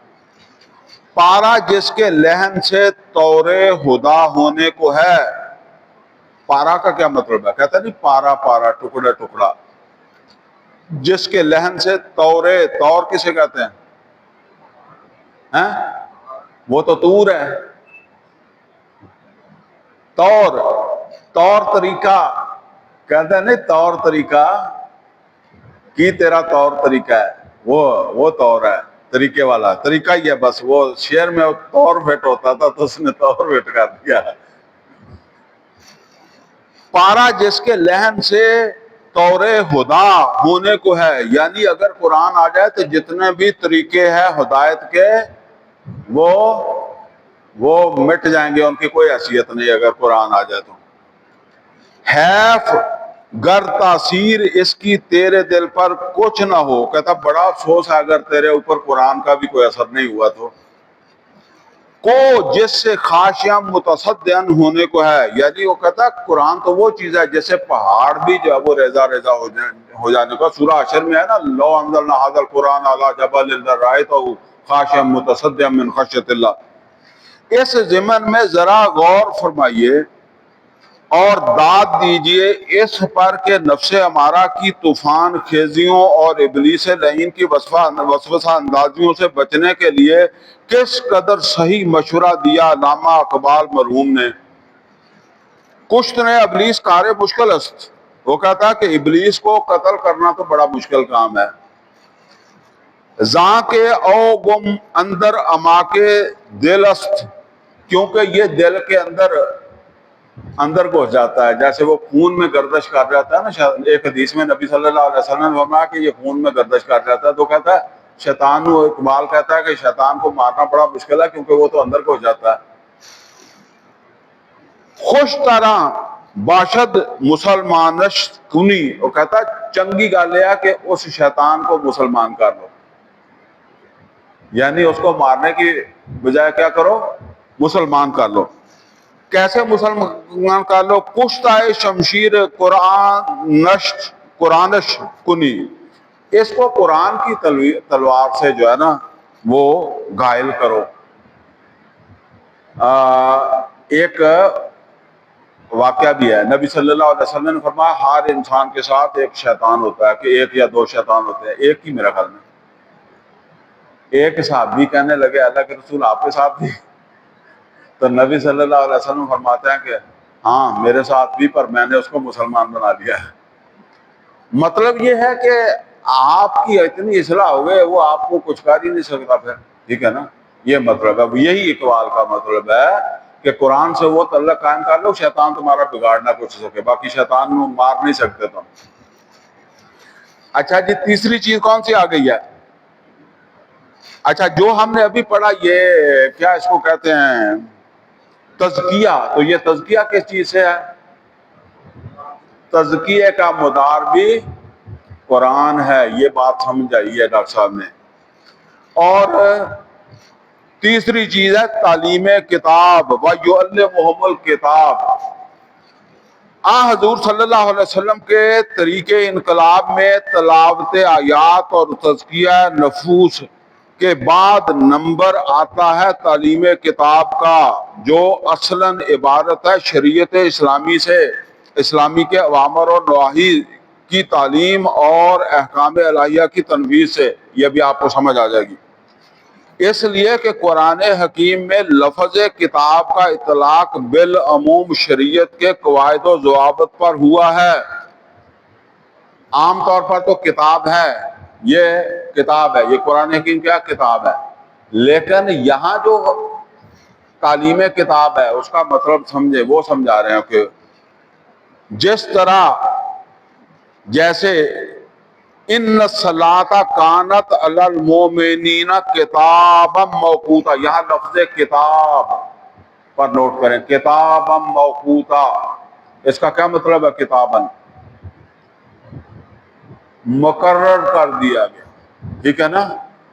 پارا جس کے لحن سے طور ہدا ہونے کو ہے۔ پارا کا کیا مطلب ہے؟ کہتا نہیں پارا پارا ٹکڑا ٹکڑا، جس کے لحن سے طور کسے کہتے ہیں؟ وہ تو طور ہے۔ طور طریقہ کہتے ہیں نہیں، طور طریقہ کی تیرا طور طریقہ ہے، وہ طور ہے، طریقے والا طریقہ ہی ہے، بس وہ شعر میں طور فٹ ہوتا تھا تو اس نے طور فٹ کر دیا۔ پارا جس کے لحن سے طور ہدا ہونے کو ہے، یعنی اگر قرآن آ جائے تو جتنے بھی طریقے ہیں ہدایت کے وہ مٹ جائیں گے، ان کی کوئی حیثیت نہیں اگر قرآن آ جائے تو۔ حیف گر تاثیر اس کی تیرے دل پر کچھ نہ ہو، کہتا بڑا افسوس ہے اگر تیرے اوپر قرآن کا بھی کوئی اثر نہیں ہوا تو۔ کو جس سے خاشیاں متصدیان ہونے کو ہے، یعنی وہ کہتا ہے قرآن تو وہ چیز ہے جیسے پہاڑ بھی جو ہے وہ ریزہ ریزہ ہو جانے کا۔ سورہ حشر میں ہے نا، لو انزلنا ھذا القرآن علی جبل لرأیتہ خاشعا متصدعا من خشیۃ اللہ۔ اس ضمن میں ذرا غور فرمائیے اور داد دیجئے اس پر کہ نفس امارہ کی طوفان خیزیوں اور ابلیس لعین کی وسوسہ اندازیوں سے بچنے کے لیے کس قدر صحیح مشورہ دیا علامہ اقبال مرحوم نے۔ کشت نے ابلیس کار مشکل است، وہ کہتا ہے کہ ابلیس کو قتل کرنا تو بڑا مشکل کام ہے۔ زاں کے او گم اندر اما کے دل است، کیونکہ یہ دل کے اندر گھس جاتا ہے، جیسے وہ خون میں گردش کر جاتا ہے نا۔ ایک حدیث میں نبی صلی اللہ علیہ وسلم نے فرمایا کہ یہ خون میں گردش کر جاتا ہے، تو کہتا ہے شیطان کو، اقبال کہتا ہے کہ شیطان کو مارنا بڑا مشکل ہے کیونکہ وہ تو اندر گھس جاتا ہے۔ خوش طرح باشد مسلمانش کنی، وہ کہتا ہے چنگی گل یہ ہے کہ اس شیطان کو مسلمان کر لو، یعنی اس کو مارنے کی بجائے کیا کرو، مسلمان کر لو۔ کیسے مسلمان کر لو؟ کشتہ شمشیر قرآنش کنی، اس کو قرآن کی تلوار سے جو ہے نا وہ گھائل کرو۔ ایک واقعہ بھی ہے، نبی صلی اللہ علیہ وسلم نے فرمایا ہر انسان کے ساتھ ایک شیطان ہوتا ہے، کہ ایک یا دو شیطان ہوتے ہیں، ایک ہی میرا خیال میں۔ ایک صحابی کہنے لگے اللہ کے رسول آپ کے ساتھ بھی؟ تو نبی صلی اللہ علیہ وسلم فرماتے ہیں کہ ہاں میرے ساتھ بھی، پر میں نے اس کو مسلمان بنا دیا ہے۔ مطلب یہ ہے کہ آپ کی اتنی اصلاح ہو گئے وہ آپ کو کچھ کر ہی نہیں سکتا پھر، ٹھیک ہے نا؟ یہ مطلب ہے، یہی اقبال کا مطلب ہے کہ قرآن سے وہ تعلق قائم کر لو، شیطان تمہارا بگاڑ نہ کچھ سکے، باقی شیطان کو مار نہیں سکتے تم۔ اچھا جی، تیسری چیز کون سی آ گئی ہے؟ اچھا جو ہم نے ابھی پڑھا یہ کیا اس کو کہتے ہیں، تزکیہ، تو یہ تزکیہ کس چیز سے ہے؟ تزکیہ کا مدار بھی قرآن ہے، یہ بات سمجھ آئی ہے ڈاکٹر صاحب نے۔ اور تیسری چیز ہے تعلیم کتاب، وَيُعَلِّمُهُمُ الْكِتَابَ۔ حضور صلی اللہ علیہ وسلم کے طریقے انقلاب میں تلاوت آیات اور تزکیہ نفوس کے بعد نمبر آتا ہے تعلیم کتاب کا، جو اصلاً عبارت ہے شریعت اسلامی کے اوامر اور نواہی کی تعلیم اور احکام الہیہ کی تنفیذ سے۔ یہ بھی آپ کو سمجھ آ جائے گی، اس لیے کہ قرآن حکیم میں لفظ کتاب کا اطلاق بالعموم شریعت کے قواعد و ضوابط پر ہوا ہے۔ عام طور پر تو کتاب ہے، یہ کتاب ہے، یہ قرآن حکیم کیا کتاب ہے، لیکن یہاں جو تعلیم کتاب ہے اس کا مطلب سمجھے، وہ سمجھا رہے ہیں کہ جس طرح جیسے ان الصلاۃ کانت علی المؤمنین کتابا موقوتا، یہاں لفظ کتاب پر نوٹ کریں، کتابا موقوتا، اس کا کیا مطلب ہے؟ کتابا مقرر کر دیا گیا، ٹھیک ہے نا؟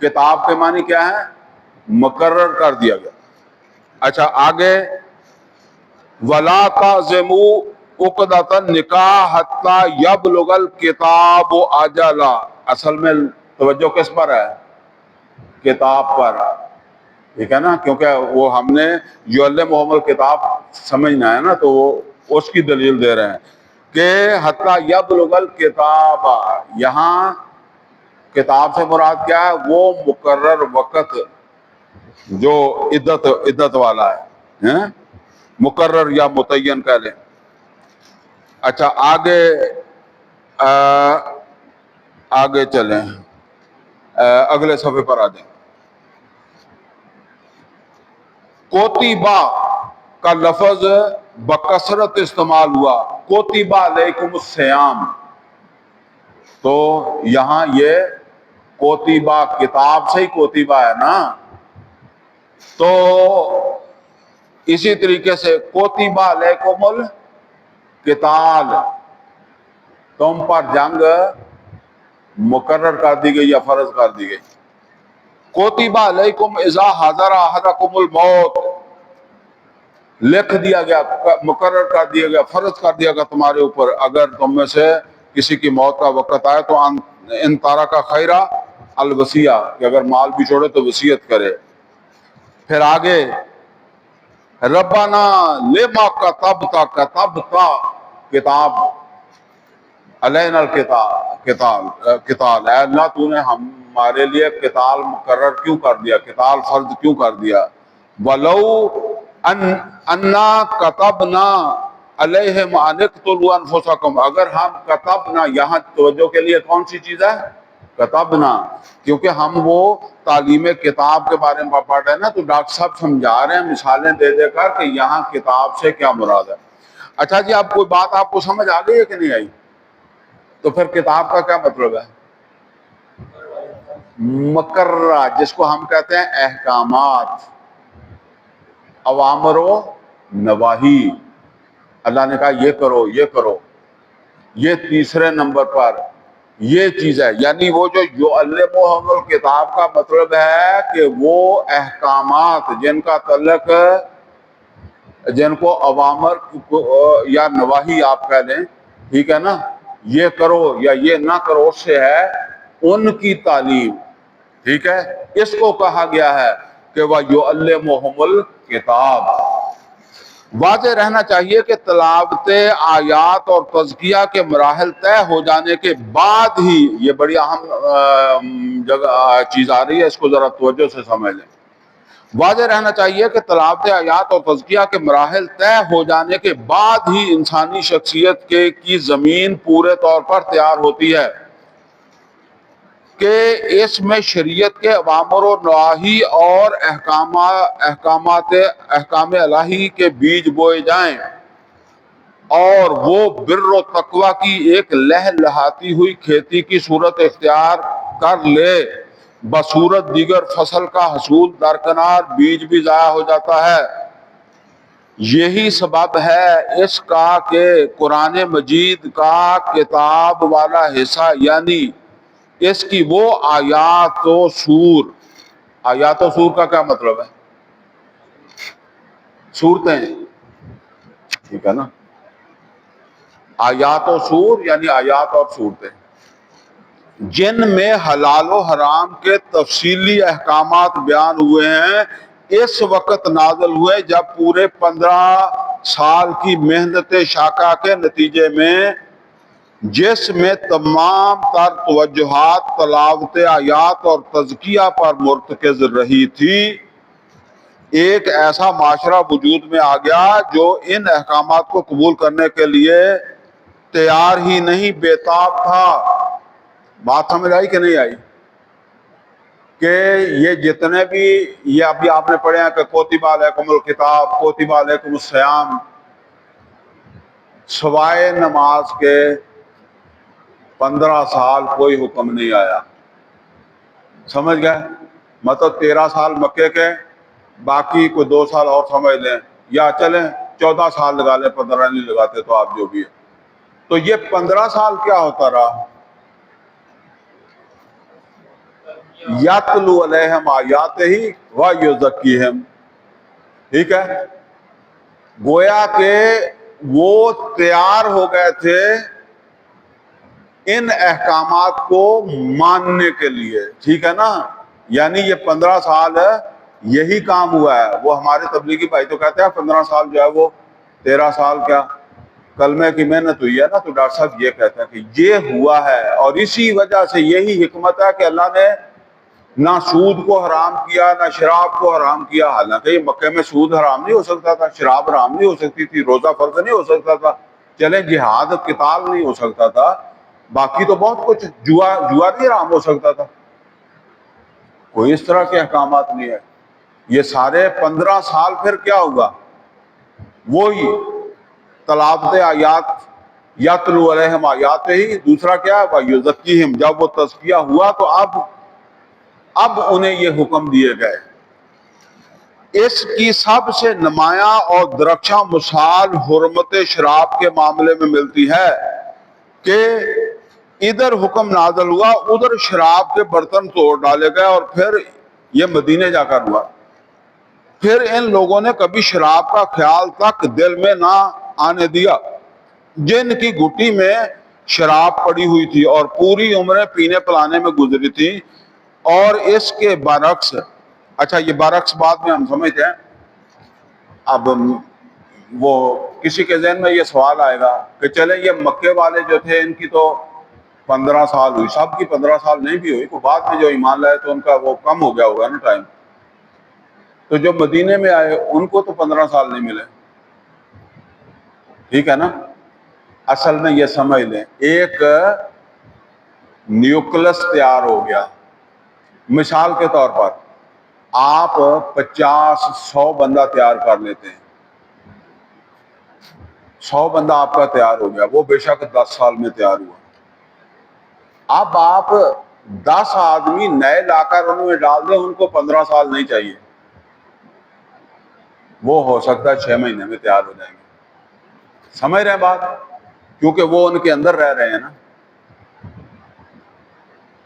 کتاب کے معنی کیا ہے؟ مقرر کر دیا گیا۔ اچھا آگے، وَلَا تَعْزِمُوا عُقْدَةَ النِّکَاحِ حَتَّى يَبْلُغَ الْكِتَابُ أَجَلَهُ، اصل میں توجہ کس پر ہے؟ کتاب پر، ٹھیک ہے نا؟ کیونکہ وہ ہم نے یعلمہم الکتاب سمجھنا ہے نا، تو وہ اس کی دلیل دے رہے ہیں کہ حتیٰ یبلغ الکتاب، یہاں کتاب سے مراد کیا ہے؟ وہ مقرر وقت جو عدت والا ہے، مقرر یا متعین کہہ لیں۔ اچھا آگے چلیں، اگلے صفحے پر آ جائیں۔ کوتیبہ کا لفظ بکثرت استعمال ہوا، کوتیبہ علیکم الصیام، تو یہاں یہ کوتیبہ کتاب سے ہی کوتیبہ ہے نا، تو اسی طریقے سے کوتیبہ علیکم القتال، تم پر جنگ مقرر کر دی گئی یا فرض کر دی گئی۔ کوتیبہ علیکم اذا حضر احدکم الموت، لکھ دیا گیا، مقرر کر دیا گیا، فرض کر دیا گیا تمہارے اوپر، اگر تم میں سے کسی کی موت کا وقت آئے تو ان تارک خیرہ الوصیہ، کہ اگر مال بھی چھوڑے تو وصیت کرے۔ پھر آگے، ربنا لما کتبت کتاب علینا القتال، اے اللہ تو نے ہمارے لیے قتال مقرر کیوں کر دیا، قتال فرض کیوں کر دیا؟ ولو انا کتبنا علیہم ان اقتلوا انفسکم، اگر ہم کتبنا، یہاں توجہ کے لیے کون سی چیز ہے؟ کتبنا، کیونکہ ہم وہ تعلیم کتاب کے بارے میں پڑھ رہے ہیں نا، تو ڈاکٹر صاحب سمجھا رہے ہیں مثالیں دے دے کر کہ یہاں کتاب سے کیا مراد ہے۔ اچھا جی، اب کوئی بات آپ کو سمجھ آ گئی ہے کہ نہیں آئی؟ تو پھر کتاب کا کیا مطلب ہے؟ مقررہ، جس کو ہم کہتے ہیں احکامات، اوامر و نواہی، اللہ نے کہا یہ کرو یہ کرو. یہ تیسرے نمبر پر یہ چیز ہے. یعنی وہ جو یعلمہم الکتاب کا مطلب ہے کہ وہ احکامات جن کا تعلق، جن کو اوامر یا نواہی آپ کہہ لیں، ٹھیک ہے نا، یہ کرو یا یہ نہ کرو، اس سے ہے ان کی تعلیم. ٹھیک ہے، اس کو کہا گیا ہے کہ وَيُعَلِّمُهُمُ الْكِتَابَ. واضح رہنا چاہیے کہ تلاوت آیات اور تزکیہ کے مراحل طے ہو جانے کے بعد ہی، یہ بڑی اہم جگہ چیز آ رہی ہے، اس کو ذرا توجہ سے سمجھ لیں. واضح رہنا چاہیے کہ تلاوت آیات اور تزکیہ کے مراحل طے ہو جانے کے بعد ہی انسانی شخصیت کی زمین پورے طور پر تیار ہوتی ہے کہ اس میں شریعت کے اوامر و نواہی اور احکام الہی کے بیج بوئے جائیں اور وہ بر و تقوی کی ایک لہلہاتی ہوئی کھیتی کی صورت اختیار کر لے. بصورت دیگر فصل کا حصول درکنار بیج بھی ضائع ہو جاتا ہے. یہی سبب ہے اس کا کہ قرآن مجید کا کتاب والا حصہ، یعنی اس کی وہ آیات و سور. آیات و سور کا کیا مطلب ہے؟ صورتیں، ٹھیک ہے نا. آیات و سور یعنی آیات اور صورتیں جن میں حلال و حرام کے تفصیلی احکامات بیان ہوئے ہیں، اس وقت نازل ہوئے جب پورے 15 سال کی محنت شاقہ کے نتیجے میں، جس میں تمام تر توجہات تلاوت آیات اور تزکیہ پر مرتکز رہی تھی، ایک ایسا معاشرہ وجود میں آ گیا جو ان احکامات کو قبول کرنے کے لیے تیار ہی نہیں، بےتاب تھا. بات سمجھ آئی کہ نہیں آئی؟ کہ یہ جتنے بھی، یہ ابھی آپ نے پڑھے ہیں کہ کوتب علیکم الکتاب، کوتب علیکم الصیام، سوائے نماز کے 15 سال کوئی حکم نہیں آیا. سمجھ گئے؟ مطلب 13 سال مکے کے، باقی کوئی 2 سال اور سمجھ لیں، یا چلیں 14 سال لگا لیں، 15 نہیں لگاتے تو آپ جو بھی ہے. تو یہ 15 سال کیا ہوتا رہا؟ یَتْلُو عَلَیْہِمْ آیَاتِهِ وَیُزَکِّیہِمْ. ٹھیک ہے، گویا کہ وہ تیار ہو گئے تھے ان احکامات کو ماننے کے لیے. ٹھیک ہے نا. یعنی یہ 15 سال یہی کام ہوا ہے. وہ ہمارے تبلیغی بھائی تو کہتے ہیں 15 سال جو ہے وہ 13 سال کیا کلمے کی محنت ہوئی ہے نا. تو ڈاکٹر صاحب یہ کہتے ہیں کہ یہ ہوا ہے، اور اسی وجہ سے یہی حکمت ہے کہ اللہ نے نہ سود کو حرام کیا نہ شراب کو حرام کیا. حالانکہ یہ مکے میں سود حرام نہیں ہو سکتا تھا، شراب حرام نہیں ہو سکتی تھی، روزہ فرض نہیں ہو سکتا تھا، چلیں جہاد قتال نہیں ہو سکتا تھا، باقی تو بہت کچھ، جوا نہیں حرام ہو سکتا تھا. کوئی اس طرح کے احکامات نہیں ہے. یہ سارے 15 سال پھر کیا ہوگا؟ وہی تلاوت آیات، یتلو علیہم آیاتہ. دوسرا کیا ہے؟ وَیُزَکِّیہم. جب وہ تزکیہ ہوا تو اب انہیں یہ حکم دیے گئے. اس کی سب سے نمایاں اور درخشاں مثال حرمت شراب کے معاملے میں ملتی ہے کہ ادھر حکم نازل ہوا، ادھر شراب کے برتن توڑ ڈالے گئے، اور پھر یہ مدینے جا کر ہوا. پھر ان لوگوں نے کبھی شراب کا خیال تک دل میں نہ آنے دیا. جن کی گھٹی میں شراب پڑی ہوئی تھی اور پوری عمریں پینے پلانے میں گزری تھی، اور اس کے برعکس، اچھا یہ برعکس بعد میں ہم سمجھتے ہیں. اب وہ کسی کے ذہن میں یہ سوال آئے گا کہ چلیں یہ مکے والے جو تھے ان کی تو 15 سال ہوئی، سب کی 15 سال نہیں بھی ہوئی، تو بعد میں جو ایمان لائے تو ان کا وہ کم ہو گیا ہوگا نا ٹائم. تو جو مدینے میں آئے ان کو تو 15 سال نہیں ملے. ٹھیک ہے نا. اصل میں یہ سمجھ لیں ایک نیوکلس تیار ہو گیا. مثال کے طور پر آپ 50-100 بندہ تیار کر لیتے ہیں، 100 بندہ آپ کا تیار ہو گیا، وہ بے شک 10 سال میں تیار ہوا. اب آپ 10 آدمی نئے لا کر ان میں ڈال دیں، ان کو 15 سال نہیں چاہیے، وہ ہو سکتا ہے 6 مہینے میں تیار ہو جائیں گے. سمجھ رہے ہیں بات؟ کیونکہ وہ ان کے اندر رہ رہے ہیں نا.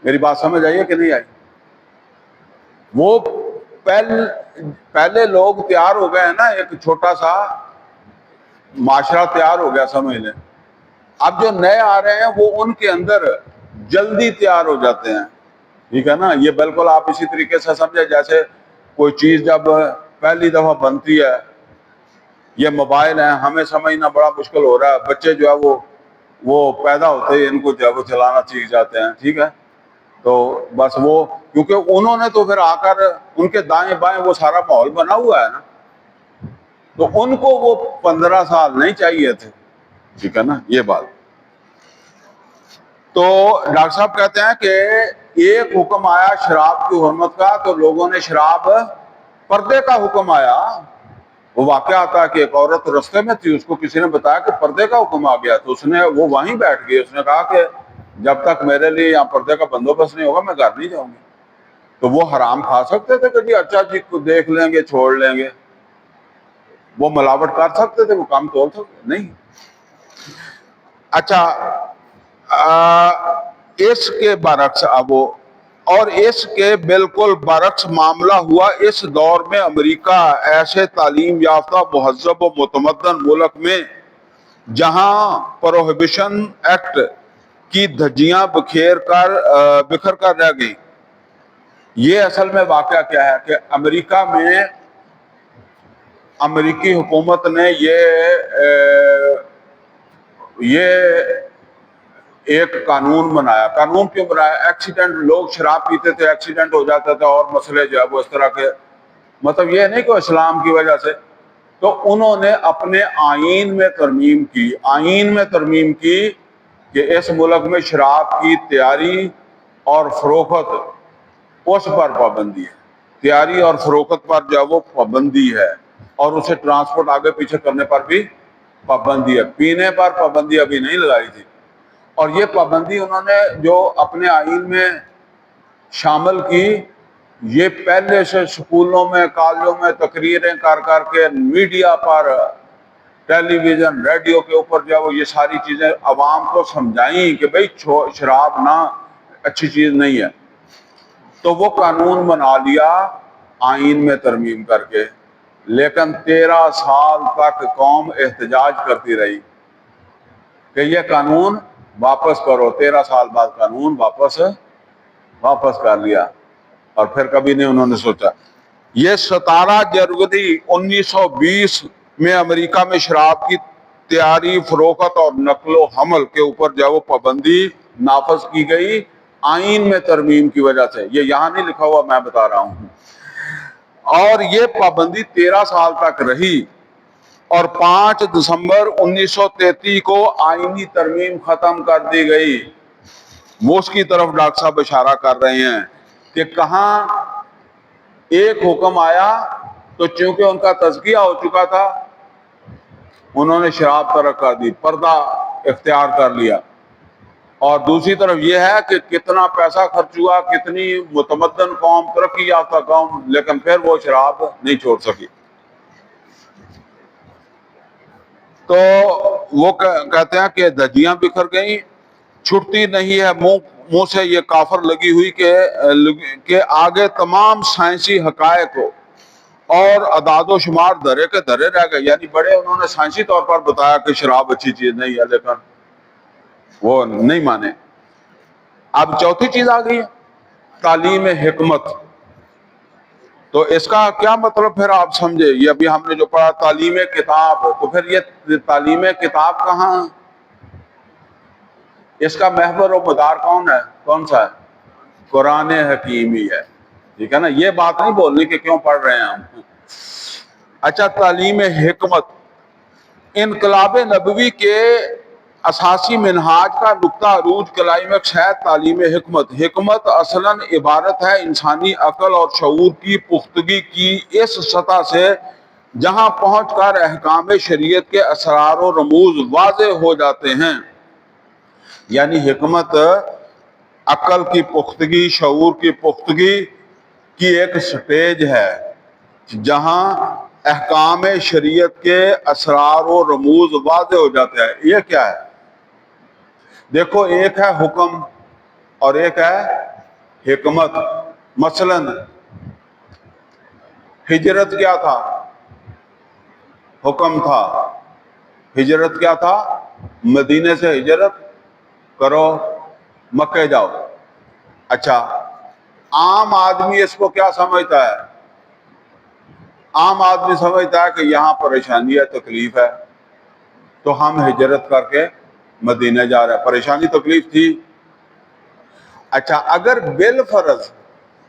میری بات سمجھ آئی ہے کہ نہیں آئی؟ وہ پہلے لوگ تیار ہو گئے ہیں نا، ایک چھوٹا سا معاشرہ تیار ہو گیا سمجھ لیں. اب جو نئے آ رہے ہیں وہ ان کے اندر جلدی تیار ہو جاتے ہیں. ٹھیک ہے نا؟ یہ بالکل آپ اسی طریقے سے سمجھے جیسے کوئی چیز جب پہلی دفعہ بنتی ہے، یہ موبائل ہے، ہمیں سمجھنا بڑا مشکل ہو رہا ہے، بچے جو ہے وہ پیدا ہوتے ہی ان کو جو ہے وہ چلانا سیکھ جاتے ہیں. ٹھیک ہے؟ تو بس وہ کیونکہ انہوں نے تو پھر آ کر ان کے دائیں بائیں وہ سارا ماحول بنا ہوا ہے نا، تو ان کو وہ 15 سال نہیں چاہیے تھے. ٹھیک ہے نا؟ یہ بات. تو ڈاکٹر صاحب کہتے ہیں کہ ایک حکم آیا شراب کی حرمت کا، تو لوگوں نے شراب، پردے کا حکم آیا. وہ واقعہ آتا ہے کہ ایک عورت رستے میں تھی، اس کو کسی نے بتایا کہ پردے کا حکم آ گیا، تو وہ وہیں بیٹھ گئی. اس نے کہا کہ جب تک میرے لیے یہاں پردے کا بندوبست نہیں ہوگا میں گھر نہیں جاؤں گی. تو وہ حرام کھا سکتے تھے کہ جی اچھا جی کو دیکھ لیں گے چھوڑ لیں گے؟ وہ ملاوٹ کر سکتے تھے، وہ کام توڑ سکتے نہیں. اچھا، اس کے برعکس اور اس کے بالکل برعکس معاملہ ہوا اس دور میں. امریکہ ایسے تعلیم یافتہ مہذب و متمدن ملک میں جہاں پروہیبیشن ایکٹ کی دھجیاں بکھر کر رہ گئی. یہ اصل میں واقعہ کیا ہے کہ امریکہ میں امریکی حکومت نے یہ ایک قانون بنایا. قانون کیوں بنایا؟ ایکسیڈنٹ، لوگ شراب پیتے تھے، ایکسیڈنٹ ہو جاتا تھا اور مسئلے جو ہے وہ اس طرح کے، مطلب یہ نہیں کہ اسلام کی وجہ سے. تو انہوں نے اپنے آئین میں ترمیم کی کہ اس ملک میں شراب کی تیاری اور فروخت اس پر پابندی ہے. تیاری اور فروخت پر جو ہے وہ پابندی ہے، اور اسے ٹرانسپورٹ آگے پیچھے کرنے پر بھی پابندی ہے. پینے پر پابندی ابھی نہیں لگائی تھی. اور یہ پابندی انہوں نے جو اپنے آئین میں شامل کی، یہ پہلے سے اسکولوں میں کالجوں میں تقریریں کر کے میڈیا پر، ٹیلی ویژن، ریڈیو کے اوپر جو ہے وہ یہ ساری چیزیں عوام کو سمجھائیں کہ بھئی شراب نہ اچھی چیز نہیں ہے. تو وہ قانون بنا لیا آئین میں ترمیم کر کے. لیکن 13 سال تک قوم احتجاج کرتی رہی کہ یہ قانون واپس کرو. 13 سال بعد قانون واپس کر لیا، اور پھر کبھی نہیں انہوں نے سوچا. یہ 17 جنوری 1920 میں امریکہ میں شراب کی تیاری، فروخت اور نقل و حمل کے اوپر جو ہے وہ پابندی نافذ کی گئی آئین میں ترمیم کی وجہ سے. یہ یہاں نہیں لکھا ہوا، میں بتا رہا ہوں. اور یہ پابندی 13 سال تک رہی، اور 5 دسمبر 1933 کو آئینی ترمیم ختم کر دی گئی. وہ اس کی طرف ڈاکٹر صاحب اشارہ کر رہے ہیں کہ کہاں ایک حکم آیا تو چونکہ ان کا تزکیہ ہو چکا تھا انہوں نے شراب ترک کر دی، پردہ اختیار کر لیا. اور دوسری طرف یہ ہے کہ کتنا پیسہ خرچ ہوا، کتنی متمدن قوم، ترقی یافتہ قوم، لیکن پھر وہ شراب نہیں چھوڑ سکی. تو وہ کہتے ہیں کہ دھجیاں بکھر گئیں، چھٹتی نہیں ہے منہ سے یہ کافر لگی ہوئی کہ آگے تمام سائنسی حقائق اور اعداد و شمار دھرے کے دھرے رہ گئے. یعنی بڑے انہوں نے سائنسی طور پر بتایا کہ شراب اچھی چیز نہیں ہے، لیکن وہ نہیں مانے. اب چوتھی چیز آ گئی ہے، تعلیم حکمت. تو اس کا کیا مطلب پھر آپ سمجھے؟ یہ ابھی ہم نے جو پڑھا تعلیم کتاب، تو پھر یہ تعلیم کتاب کہاں؟ اس کا محور و مدار کون سا ہے؟ قرآن حکیم ہی ہے. ٹھیک ہے نا؟ یہ بات نہیں بولنی کہ کیوں پڑھ رہے ہیں ہم. اچھا، تعلیم حکمت انقلاب نبوی کے اساسی منہاج کا نقطہ عروج کلائمیکس ہے تعلیم حکمت. حکمت اصلاً عبارت ہے انسانی عقل اور شعور کی پختگی کی اس سطح سے جہاں پہنچ کر احکام شریعت کے اسرار و رموز واضح ہو جاتے ہیں. یعنی حکمت عقل کی پختگی، شعور کی پختگی کی ایک سٹیج ہے جہاں احکام شریعت کے اسرار و رموز واضح ہو جاتے ہیں. یہ کیا ہے؟ دیکھو، ایک ہے حکم اور ایک ہے حکمت. مثلا ہجرت کیا تھا؟ حکم تھا. ہجرت کیا تھا؟ مدینے سے ہجرت کرو، مکے جاؤ. اچھا، عام آدمی اس کو کیا سمجھتا ہے؟ عام آدمی سمجھتا ہے کہ یہاں پریشانی ہے، تکلیف ہے، تو ہم ہجرت کر کے مدینے جا رہے ہیں. پریشانی تکلیف تھی. اچھا، اگر بالفرض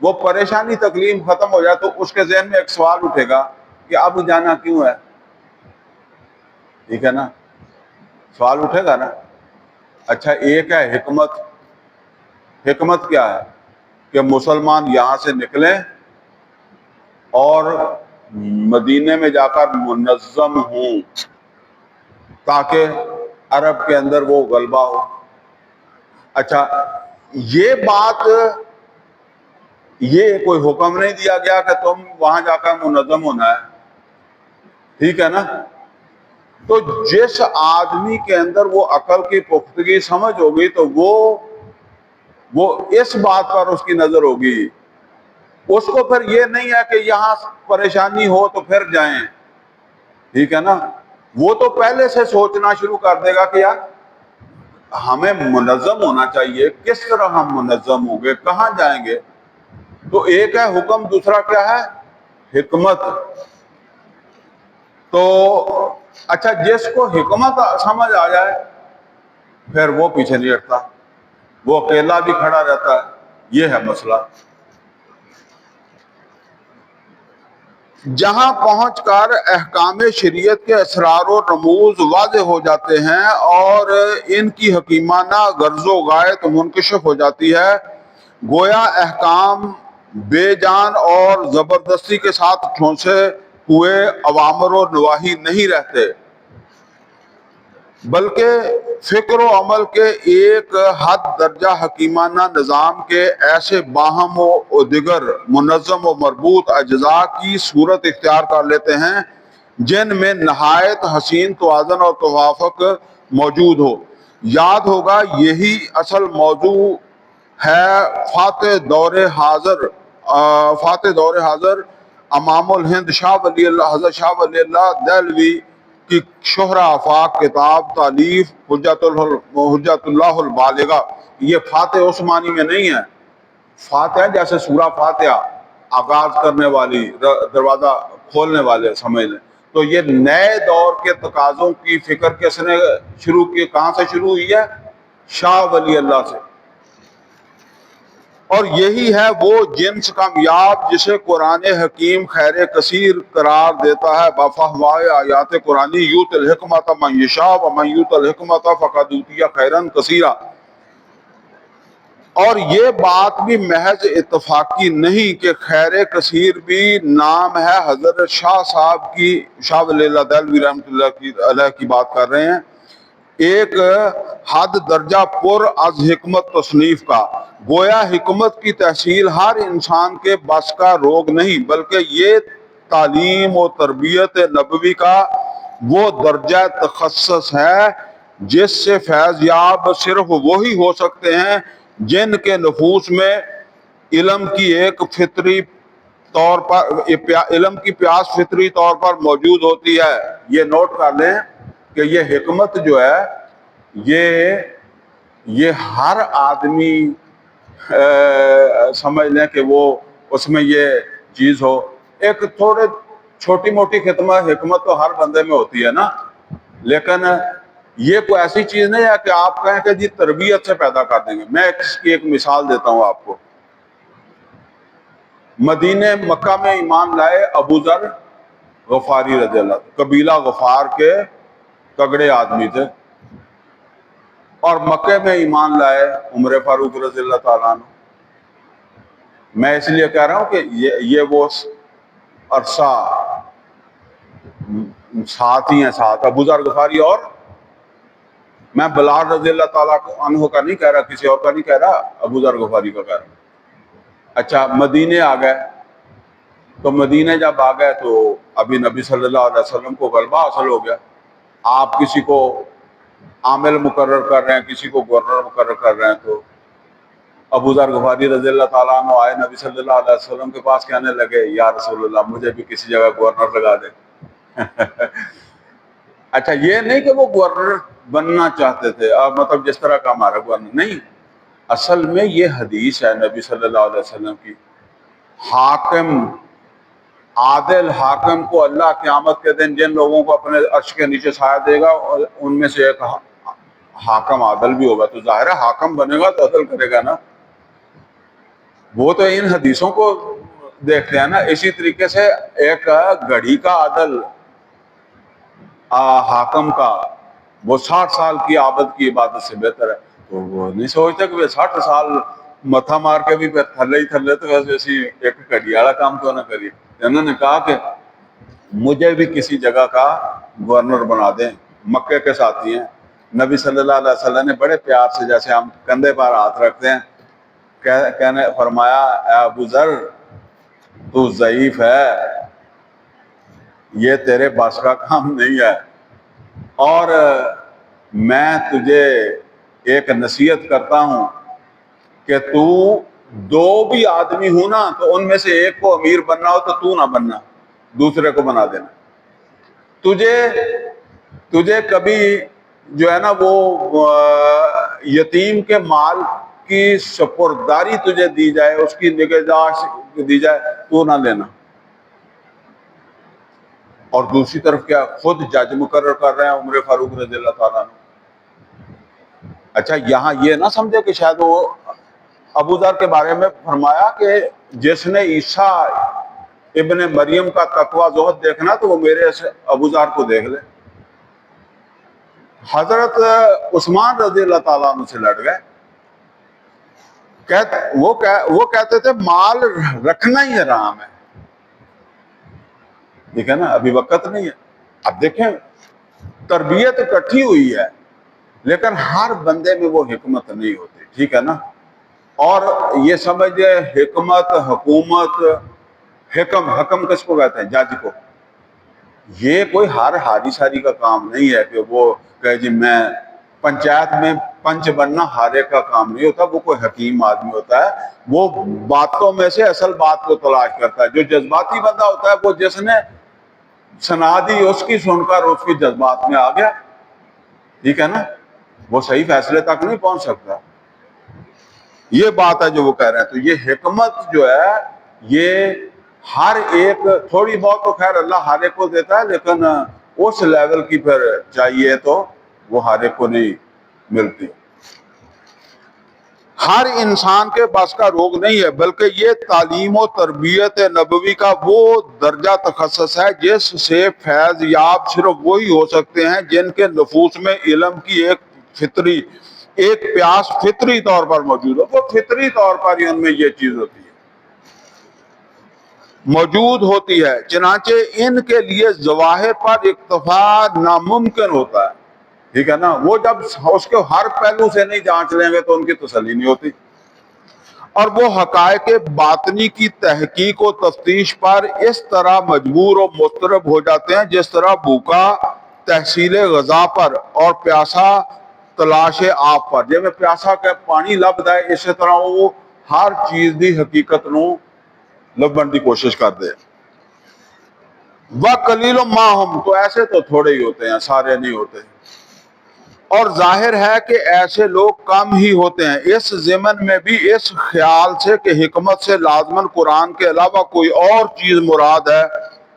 وہ پریشانی تکلیف ختم ہو جائے تو اس کے ذہن میں ایک سوال اٹھے گا کہ اب جانا کیوں ہے؟ ٹھیک ہے نا؟ سوال اٹھے گا نا. اچھا، ایک ہے حکمت. حکمت کیا ہے؟ کہ مسلمان یہاں سے نکلیں اور مدینے میں جا کر منظم ہوں تاکہ عرب کے اندر وہ غلبہ ہو. اچھا، یہ بات، یہ کوئی حکم نہیں دیا گیا کہ تم وہاں جا کر منظم ہونا ہے. ٹھیک ہے نا؟ تو جس آدمی کے اندر وہ عقل کی پختگی سمجھ ہوگی تو وہ اس بات پر اس کی نظر ہوگی. اس کو پھر یہ نہیں ہے کہ یہاں پریشانی ہو تو پھر جائیں. ٹھیک ہے نا؟ وہ تو پہلے سے سوچنا شروع کر دے گا کہ یار ہمیں منظم ہونا چاہیے. کس طرح ہم منظم ہوں گے؟ کہاں جائیں گے؟ تو ایک ہے حکم، دوسرا کیا ہے؟ حکمت. تو اچھا، جس کو حکمت سمجھ آ جائے پھر وہ پیچھے نہیں ہٹتا، وہ اکیلا بھی کھڑا رہتا ہے. یہ ہے مسئلہ. جہاں پہنچ کر احکام شریعت کے اسرار و رموز واضح ہو جاتے ہیں اور ان کی حکیمانہ غرض و غایت منکشف ہو جاتی ہے، گویا احکام بے جان اور زبردستی کے ساتھ ٹھونسے ہوئے اوامر و نواہی نہیں رہتے، بلکہ فکر و عمل کے ایک حد درجہ حکیمانہ نظام کے ایسے باہم و دیگر منظم و مربوط اجزاء کی صورت اختیار کر لیتے ہیں جن میں نہایت حسین توازن اور توافق موجود ہو. یاد ہوگا یہی اصل موضوع ہے فاتح دور حاضر امام الہند شاہ ولی اللہ، حضرت شاہ ولی اللہ دہلوی کی شہرہ آفاق کتاب تالیف حجت اللہ البالغہ. یہ فاتح عثمانی میں نہیں ہے. فاتح جیسے سورہ فاتحہ آغاز کرنے والی، دروازہ کھولنے والے سمجھ لیں. تو یہ نئے دور کے تقاضوں کی فکر کس نے شروع کی؟ کہاں سے شروع ہوئی ہے؟ شاہ ولی اللہ سے. اور یہی ہے وہ جنس کامیاب جسے قرآن حکیم خیر کثیر قرار دیتا ہے. بفہوائے آیات قرآنی یوت الحکمت من یشاء ومن یوت الحکمت فقد اوتی خیرا کثیرا. اور یہ بات بھی محض اتفاقی نہیں کہ خیر کثیر بھی نام ہے حضرت شاہ صاحب کی، شاہ ولی اللہ دہلوی رحمۃ اللہ علیہ کی بات کر رہے ہیں، ایک حد درجہ پر از حکمت تصنیف کا. گویا حکمت کی تحصیل ہر انسان کے بس کا روگ نہیں، بلکہ یہ تعلیم و تربیت نبوی کا وہ درجہ تخصص ہے جس سے فیض یاب صرف وہی ہو سکتے ہیں جن کے نفوس میں علم کی ایک فطری طور پر علم کی پیاس فطری طور پر موجود ہوتی ہے. یہ نوٹ کر لیں کہ یہ حکمت جو ہے یہ ہر آدمی سمجھ لیں کہ وہ اس میں یہ چیز ہو. ایک تھوڑے چھوٹی موٹی حکمت تو ہر بندے میں ہوتی ہے نا، لیکن یہ کوئی ایسی چیز نہیں ہے کہ آپ کہیں کہ جی تربیت سے پیدا کر دیں گے. میں اس کی ایک مثال دیتا ہوں آپ کو. مدینے مکہ میں ایمان لائے ابو ذر غفاری رضی اللہ عنہ، قبیلہ غفار کے تگڑے آدمی تھے، اور مکے میں ایمان لائے عمر فاروق رضی اللہ تعالیٰ عنہ. میں اس لیے کہہ رہا ہوں کہ یہ وہ عرصہ ساتھ ہی ہیں، ساتھ ابو ذر غفاری اور میں بلال رضی اللہ تعالیٰ عنہ کا نہیں کہہ رہا، کسی اور کا نہیں کہہ رہا، ابو ذر غفاری کا کہہ رہا ہوں. اچھا، مدینے آ گئے. تو مدینے جب آ گئے تو ابھی نبی صلی اللہ علیہ وسلم کو غلبہ حاصل ہو گیا. آپ کسی کو عامل مقرر کر رہے ہیں, کسی کو گورنر مقرر کر رہے ہیں. تو ابو ذر غفاری رضی اللہ تعالیٰ عنہ آئے نبی صلی اللہ علیہ وسلم کے پاس, کہنے لگے یا رسول اللہ مجھے بھی کسی جگہ گورنر لگا دے. اچھا یہ نہیں کہ وہ گورنر بننا چاہتے تھے, مطلب جس طرح کا ہمارا گورنر نہیں, اصل میں یہ حدیث ہے نبی صلی اللہ علیہ وسلم کی, حاکم عادل حاکم کو اللہ قیامت کے دن جن لوگوں کو اپنے عرش کے نیچے سایہ دے گا ان میں سے ایک حاکم عادل بھی ہوگا. تو ظاہر ہے حاکم بنے گا تو عدل کرے گا نا. وہ تو ان حدیثوں کو دیکھتے ہیں نا. اسی طریقے سے ایک گھڑی کا عدل حاکم کا, وہ 60 سال کی عابد کی عبادت سے بہتر ہے. تو وہ نہیں سوچتا کہ 60 سال متھا مار کے بھی تھلے ہی تھلے, تو ویسے ایک گھڑی والا کام کیوں نہ کریے. انہوں نے کہا کہ مجھے بھی کسی جگہ کا گورنر بنا دیں. مکے کے ساتھی ہیں, نبی صلی اللہ علیہ وسلم نے بڑے پیار سے, جیسے ہم کندھے پر ہاتھ رکھتے ہیں, کہنے فرمایا اے ابو ذر تو ضعیف ہے, یہ تیرے بس کا کام نہیں ہے, اور میں تجھے ایک نصیحت کرتا ہوں کہ تو دو بھی آدمی ہو نا, تو ان میں سے ایک کو امیر بننا ہو تو نہ بننا, دوسرے کو بنا دینا. تجھے کبھی جو ہے نا وہ یتیم کے مال کی سپرداری تجھے دی جائے, اس کی نگہداشت دی جائے, تو نہ لینا. اور دوسری طرف کیا خود جج مقرر کر رہے ہیں عمر فاروق رضی اللہ تعالیٰ عنہ. اچھا یہاں یہ نہ سمجھے کہ شاید وہ ابو ذر کے بارے میں فرمایا کہ جس نے عیسیٰ ابن مریم کا تقوی زہد دیکھنا تو وہ میرے ابو ذر کو دیکھ لے. حضرت عثمان رضی اللہ تعالیٰ عنہ سے لڑ گئے. وہ کہتے تھے مال رکھنا ہی حرام ہے, ٹھیک ہے نا, ابھی وقت نہیں ہے. اب دیکھیں تربیت اکٹھی ہوئی ہے, لیکن ہر بندے میں وہ حکمت نہیں ہوتی, ٹھیک ہے نا. اور یہ سمجھے حکمت, حکومت, حکم کس کو کہتے ہیں, جج کو. یہ کوئی ہر ہاری ساری کا کام نہیں ہے کہ وہ کہے جی میں پنچایت میں پنچ بننا ہارے کا کام نہیں ہوتا. وہ کوئی حکیم آدمی ہوتا ہے, وہ باتوں میں سے اصل بات کو تلاش کرتا ہے. جو جذباتی بندہ ہوتا ہے وہ جس نے سنا دی اس کی سن کر اس کی جذبات میں آ گیا, ٹھیک ہے نا, وہ صحیح فیصلے تک نہیں پہنچ سکتا. یہ بات ہے جو وہ کہہ رہے ہیں. تو یہ حکمت جو ہے یہ ہر ایک, تھوڑی بہت تو خیر اللہ ہر ایک کو دیتا ہے, لیکن اس لیول کی پھر چاہیے تو وہ ہر ایک کو نہیں ملتی. ہر انسان کے بس کا روگ نہیں ہے, بلکہ یہ تعلیم و تربیت نبوی کا وہ درجہ تخصص ہے جس سے فیض یاب صرف وہی ہو سکتے ہیں جن کے نفوس میں علم کی ایک پیاس فطری طور پر موجود ہو. وہ فطری طور پر ہی ان میں یہ چیز ہوتی ہے, موجود ہوتی ہے. چنانچہ ان کے لیے ظواہر پر اکتفا ناممکن ہوتا ہے, ٹھیک ہے نا. وہ جب اس کے ہر پہلو سے نہیں جانچ لیں گے تو ان کی تسلی نہیں ہوتی. اور وہ حقائق باطنی کی تحقیق و تفتیش پر اس طرح مجبور و مضطرب ہو جاتے ہیں جس طرح بھوکا تحصیل غذا پر اور پیاسا تلاش آپ پر. جب میں پیاسا کا پانی لبدا ہے, اسی طرح وہ ہر چیز دی حقیقت نو لبن دی کوشش کرتے ہیں. وَقَلِيلٌ مَّا هُمْ, تو ایسے تو تھوڑے ہی ہوتے ہیں, سارے نہیں ہوتے. اور ظاہر ہے کہ ایسے لوگ کم ہی ہوتے ہیں. اس ضمن میں بھی اس خیال سے کہ حکمت سے لازماً قرآن کے علاوہ کوئی اور چیز مراد ہے.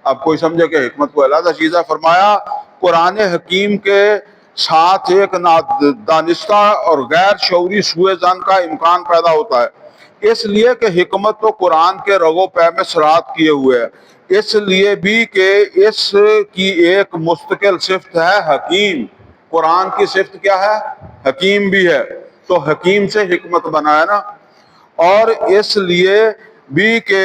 اب کوئی سمجھے کہ حکمت کو علیحدہ چیز ہے, فرمایا قرآن حکیم کے ساتھ ایک نادانستہ اور غیر شعوری سوء ظن کا امکان پیدا ہوتا ہے, اس لیے کہ حکمت تو قرآن کے رگو پے میں سرات کیے ہوئے ہے. اس لیے بھی کہ اس کی ایک مستقل صفت ہے حکیم. قرآن کی صفت کیا ہے, حکیم بھی ہے, تو حکیم سے حکمت بنا ہے نا. اور اس لیے بھی کہ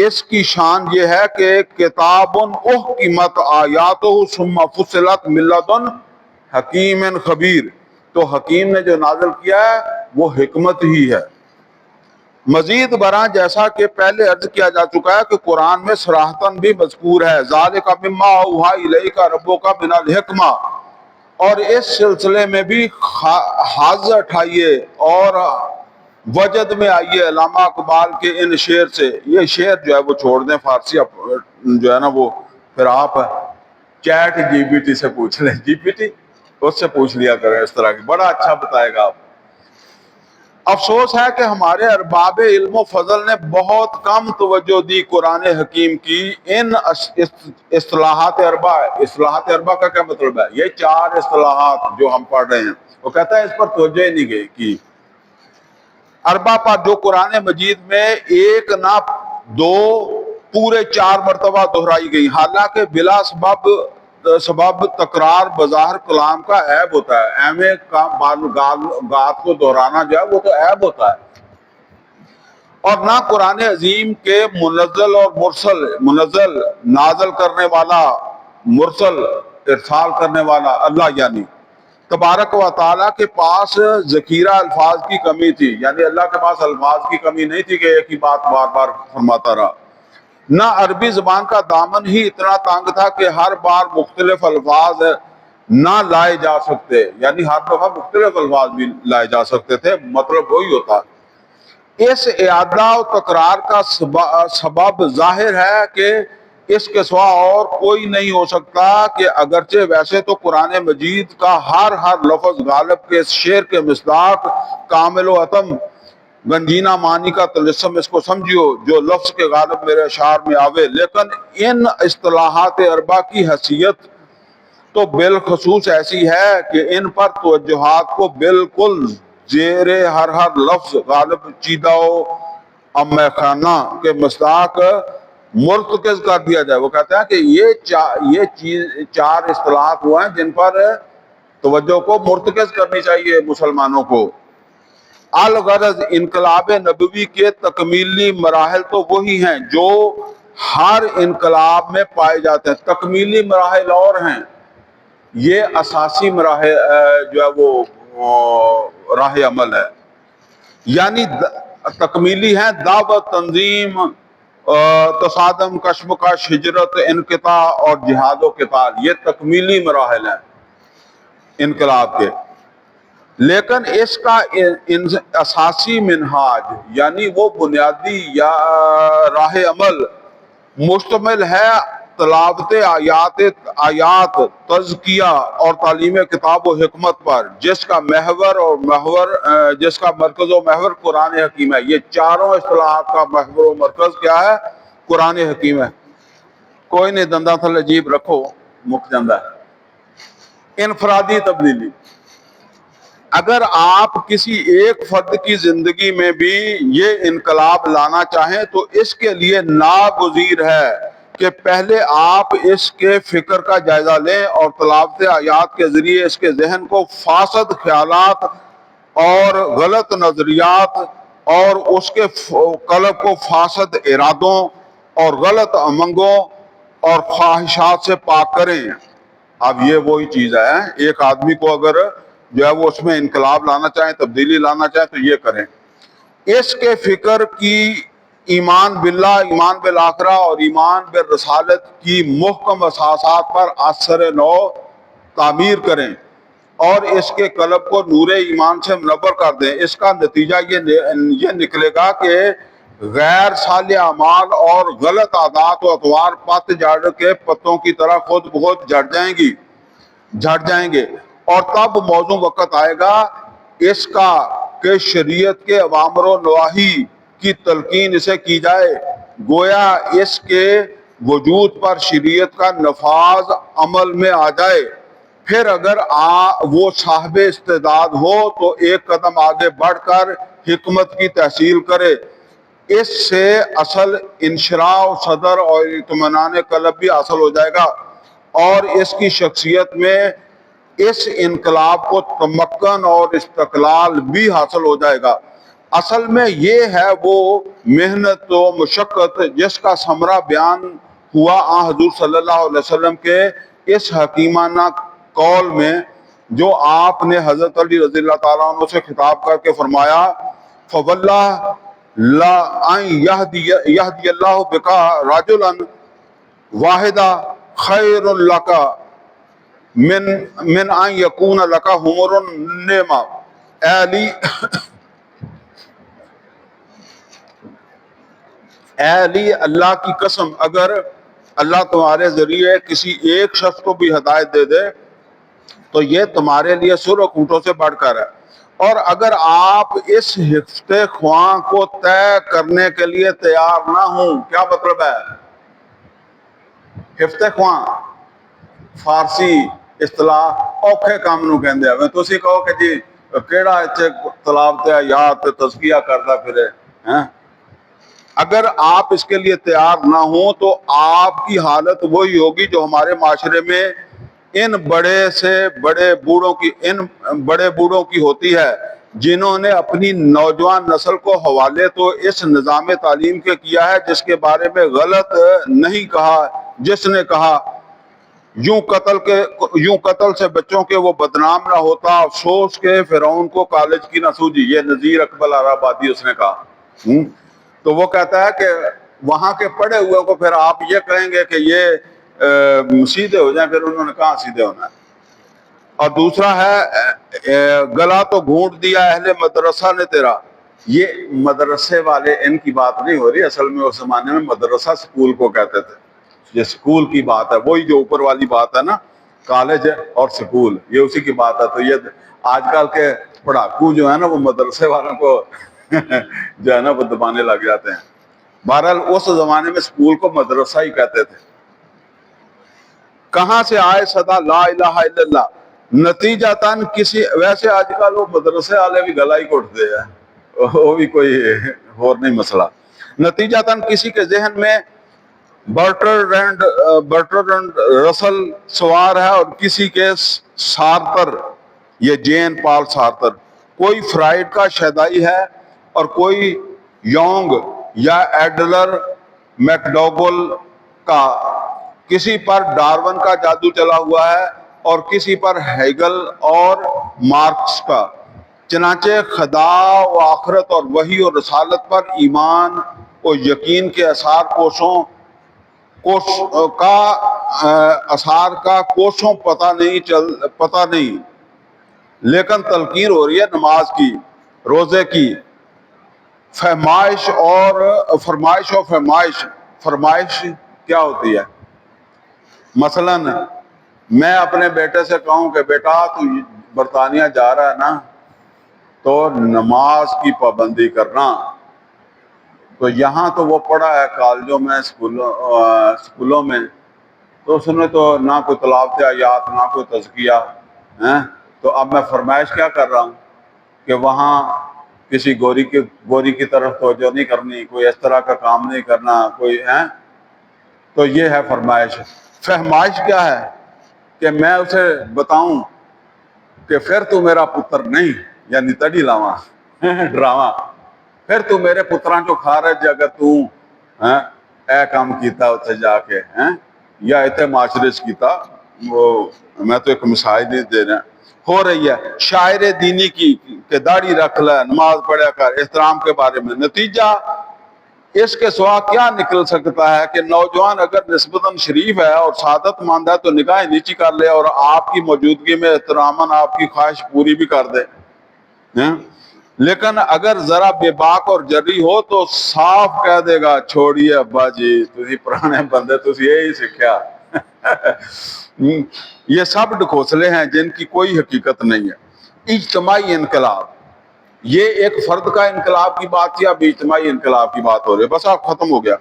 اس کی شان یہ ہے کہ کتاب احکمت آیاتہ ثم فصلت من لدن حکیم خبیر. تو حکیم نے جو نازل کیا ہے وہ حکمت ہی ہے. مزید برآں جیسا کہ پہلے عرض کیا جا چکا ہے کہ قرآن میں صراحتاً بھی مذکور ہے ذالک مما اوحی الیک ربک من الحکمہ، اور اس سلسلے میں بھی حاضر اٹھائیے اور وجد میں آئیے علامہ اقبال کے ان شعر سے۔ یہ شعر جو ہے وہ چھوڑ دیں فارسی، جو ہے نا وہ پھر آپ چیٹ جی پی ٹی سے پوچھ لیں، جی پی ٹی اس سے پوچھ لیا کریں، اس طرح کی بڑا اچھا بتائے گا آپ۔ افسوس ہے کہ ہمارے ارباب علم و فضل نے بہت کم توجہ دی قرآن حکیم کی ان اصطلاحات اربع۔ اصطلاحات اربع کا کیا مطلب ہے؟ یہ چار اصطلاحات جو ہم پڑھ رہے ہیں، وہ کہتا ہے اس پر توجہ ہی نہیں گئی کی اربع پر، جو قرآن مجید میں ایک نہ دو پورے چار مرتبہ دہرائی گئی، حالانکہ بلا سبب تکرار بظاہر کلام کا عیب ہوتا ہے۔ اہم بات کو دہرانا جو ہے وہ تو عیب ہوتا ہے، اور نہ قرآن عظیم کے منزل اور مرسل، منزل نازل کرنے والا، مرسل ارسال کرنے والا اللہ یعنی تبارک و تعالیٰ کے پاس ذخیرہ الفاظ کی کمی تھی، یعنی اللہ کے پاس الفاظ کی کمی نہیں تھی کہ ایک ہی بات بار بار فرماتا رہا۔ نہ عربی زبان کا دامن ہی اتنا تنگ تھا کہ ہر بار مختلف الفاظ نہ لائے جا سکتے، یعنی ہر دفعہ مختلف الفاظ بھی لائے جا سکتے تھے، مطلب وہی ہوتا۔ اس اعادہ و تکرار کا سبب ظاہر ہے کہ اس کے سوا اور کوئی نہیں ہو سکتا کہ اگرچہ ویسے تو قرآن مجید کا ہر لفظ غالب کے شعر کے مصداق کامل و اتم گنجینہ معنی کا تلسم اس کو سمجھیو جو لفظ کے غالب میرے اشعار میں آوے، لیکن ان اصطلاحات اربع کی حیثیت تو بالخصوص ایسی ہے کہ ان پر توجہات کو بالکل زیر ہر لفظ غالب چیدہ و ام خانہ کے مصداق مرتکز کر دیا جائے۔ وہ کہتے ہیں کہ یہ چار اصطلاحات وہ ہیں جن پر توجہ کو مرتکز کرنی چاہیے مسلمانوں کو۔ الغرض انقلاب نبوی کے تکمیلی مراحل تو وہی ہیں جو ہر انقلاب میں پائے جاتے ہیں۔ تکمیلی مراحل اور ہیں، یہ اساسی مراحل جو ہے وہ راہ عمل ہے، یعنی تکمیلی ہیں دعوت، تنظیم، تصادم، کشمکش، ہجرت، انقطاع اور جہاد و قتال، یہ تکمیلی مراحل ہیں انقلاب کے۔ لیکن اس کا اساسی منہاج یعنی وہ بنیادی یا راہ عمل مشتمل ہے تلاوت آیات، تزکیہ اور تعلیم کتاب و حکمت پر، جس کا مرکز و محور قرآن حکیم ہے۔ یہ چاروں اصطلاحات کا محور و مرکز کیا ہے؟ قرآن حکیم ہے۔ کوئی نہیں دندہ تھل عجیب رکھو مک جاندہ ہے۔ انفرادی تبدیلی، اگر آپ کسی ایک فرد کی زندگی میں بھی یہ انقلاب لانا چاہیں تو اس کے لیے ناگزیر ہے کہ پہلے آپ اس کے فکر کا جائزہ لیں اور تلاوت آیات کے ذریعے اس کے ذہن کو فاسد خیالات اور غلط نظریات اور اس کے قلب کو فاسد ارادوں اور غلط امنگوں اور خواہشات سے پاک کریں۔ اب یہ وہی چیز ہے، ایک آدمی کو اگر جو ہے وہ اس میں انقلاب لانا چاہیں، تبدیلی لانا چاہیں تو یہ کریں۔ اس کے فکر کی ایمان باللہ، ایمان بالآخرہ اور ایمان بالرسالت کی محکم اساسات پر اثر نو تعمیر کریں اور اس کے قلب کو نور ایمان سے منور کر دیں۔ اس کا نتیجہ یہ نکلے گا کہ غیر صالح اعمال اور غلط عادات و اطوار پت جھڑ کے پتوں کی طرح خود بخود جھڑ جائیں گے، اور تب موزوں وقت آئے گا اس کا کہ شریعت کے اوامر و نواہی کی تلقین اسے کی جائے، گویا اس کے وجود پر شریعت کا نفاذ عمل میں آ جائے۔ پھر اگر وہ صاحب استعداد ہو تو ایک قدم آگے بڑھ کر حکمت کی تحصیل کرے، اس سے اصل انشراح صدر اور اطمینان قلب بھی حاصل ہو جائے گا، اور اس کی شخصیت میں اس انقلاب کو تمکن اور استقلال بھی حاصل ہو جائے گا۔ اصل میں یہ ہے وہ محنت و مشقت جس کا ثمرہ بیان ہوا حضور صلی اللہ علیہ وسلم کے اس حکیمانہ قول میں، جو آپ نے حضرت علی رضی اللہ تعالیٰ عنہ سے خطاب کر کے فرمایا، فواللہ لا ان یہدی اللہ بکا رجلا واحدا خیر لک من ان یکون لک حمر النعم۔ اے علی، اے علی، اللہ کی قسم، اگر اللہ تمہارے ذریعے کسی ایک شخص کو بھی ہدایت دے دے تو یہ تمہارے لیے سر و اونٹوں سے بڑھ کر ہے۔ اور اگر آپ اس حفظ خواں کو طے کرنے کے لیے تیار نہ ہوں، کیا مطلب ہے؟ حفظ خواں فارسی اصطلاح اوکھے کام نو کہندے ہیں۔ تسی کہو کہ جی کیڑا اتنے تلاوت یاد تزکیہ کرتا پھرے ہیں؟ اگر آپ اس کے لیے تیار نہ ہوں تو آپ کی حالت وہی ہوگی جو ہمارے معاشرے میں ان بڑے سے بڑے بوڑھوں کی ہوتی ہے، جنہوں نے اپنی نوجوان نسل کو حوالے تو اس نظام تعلیم کے کیا ہے جس کے بارے میں غلط نہیں کہا، جس نے کہا یوں قتل سے بچوں کے وہ بدنام نہ ہوتا، افسوس کے فرعون کو کالج کی نہ سوجی۔ یہ نذیر اقبال آبادی اس نے کہا۔ تو وہ کہتا ہے کہ وہاں کے پڑھے ہوئے کو پھر آپ یہ کہیں گے کہ یہ سیدھے ہو جائیں، پھر انہوں نے کہاں سیدھے ہونا ہے۔ اور دوسرا ہے گلا تو گھونٹ دیا اہل مدرسہ نے تیرا۔ یہ مدرسے والے ان کی بات نہیں ہو رہی، اصل میں اس زمانے میں مدرسہ سکول کو کہتے تھے، یہ سکول کی بات ہے، وہی جو اوپر والی بات ہے نا، کالج اور سکول، یہ اسی کی بات ہے۔ تو یہ آج کل کے پڑھاکو جو ہے نا وہ مدرسے والوں کو جو ہے نا وہ دبانے لگ جاتے ہیں۔ بہرحال اس زمانے میں سکول کو مدرسہ ہی کہتے تھے۔ کہاں سے آئے صدا لا الہ الا اللہ، نتیجہ تن کسی، ویسے آج کل وہ مدرسے والے بھی گلا ہی گھٹتے ہیں، وہ بھی کوئی اور نہیں مسئلہ۔ نتیجہ تن کسی کے ذہن میں برٹرینڈ رسل سوار ہے اور کسی کے سارتر، یہ جین پال سارتر، کوئی فرائڈ کا شیدائی ہے اور کوئی یونگ یا ایڈلر میکڈوگل کا، کسی پر ڈارون کا جادو چلا ہوا ہے اور کسی پر ہیگل اور مارکس کا۔ چنانچہ خدا و آخرت اور وحی اور رسالت پر ایمان و یقین کے اثار کا کوسوں پتہ نہیں، لیکن تلقین ہو رہی ہے نماز کی، روزے کی، فرمائش کیا ہوتی ہے؟ مثلا میں اپنے بیٹے سے کہوں کہ بیٹا تو برطانیہ جا رہا ہے نا تو نماز کی پابندی کرنا، تو یہاں تو وہ پڑھا ہے کالجوں میں، سکولوں میں، تو اس نے تو نہ کوئی تلاوت آیات نہ کوئی تزکیہ ہیں، تو اب میں فرمائش کیا کر رہا ہوں کہ وہاں کسی گوری کی طرف توجہ نہیں کرنی، کوئی اس طرح کا کام نہیں کرنا، کوئی ہے۔ تو یہ ہے فرمائش۔ فہمائش کیا ہے کہ میں اسے بتاؤں کہ پھر تو میرا پتر نہیں، یعنی تڑی لاواں ڈراواں، پھر تو میرے پتراں چو خارج اگر تو اے کام کیتا اتنے جا کے یا اتنے معاشرے سے کیتا، وہ میں تو ایک مثال نہیں دے رہا، ہو رہی ہے شاعر دینی کی کہ داڑھی رکھ لے، نماز پڑھا کر، احترام کے بارے میں۔ نتیجہ اس کے سوا کیا نکل سکتا ہے کہ نوجوان اگر نسبتاً شریف ہے اور سعادت مند ہے تو نگاہ نیچی کر لے اور آپ کی موجودگی میں احتراماً آپ کی خواہش پوری بھی کر دے، لیکن اگر ذرا بے باک اور جری ہو تو صاف کہہ دے گا چھوڑیے ابا جی تسی پرانے بندے تسی یہی سکھیا۔ یہ سب ڈکھوسلے ہیں جن کی کوئی حقیقت نہیں ہے۔ اجتماعی انقلاب، یہ ایک فرد کا انقلاب کی بات تھی، اب اجتماعی انقلاب کی بات ہو رہی ہے، بس اب ختم ہو گیا۔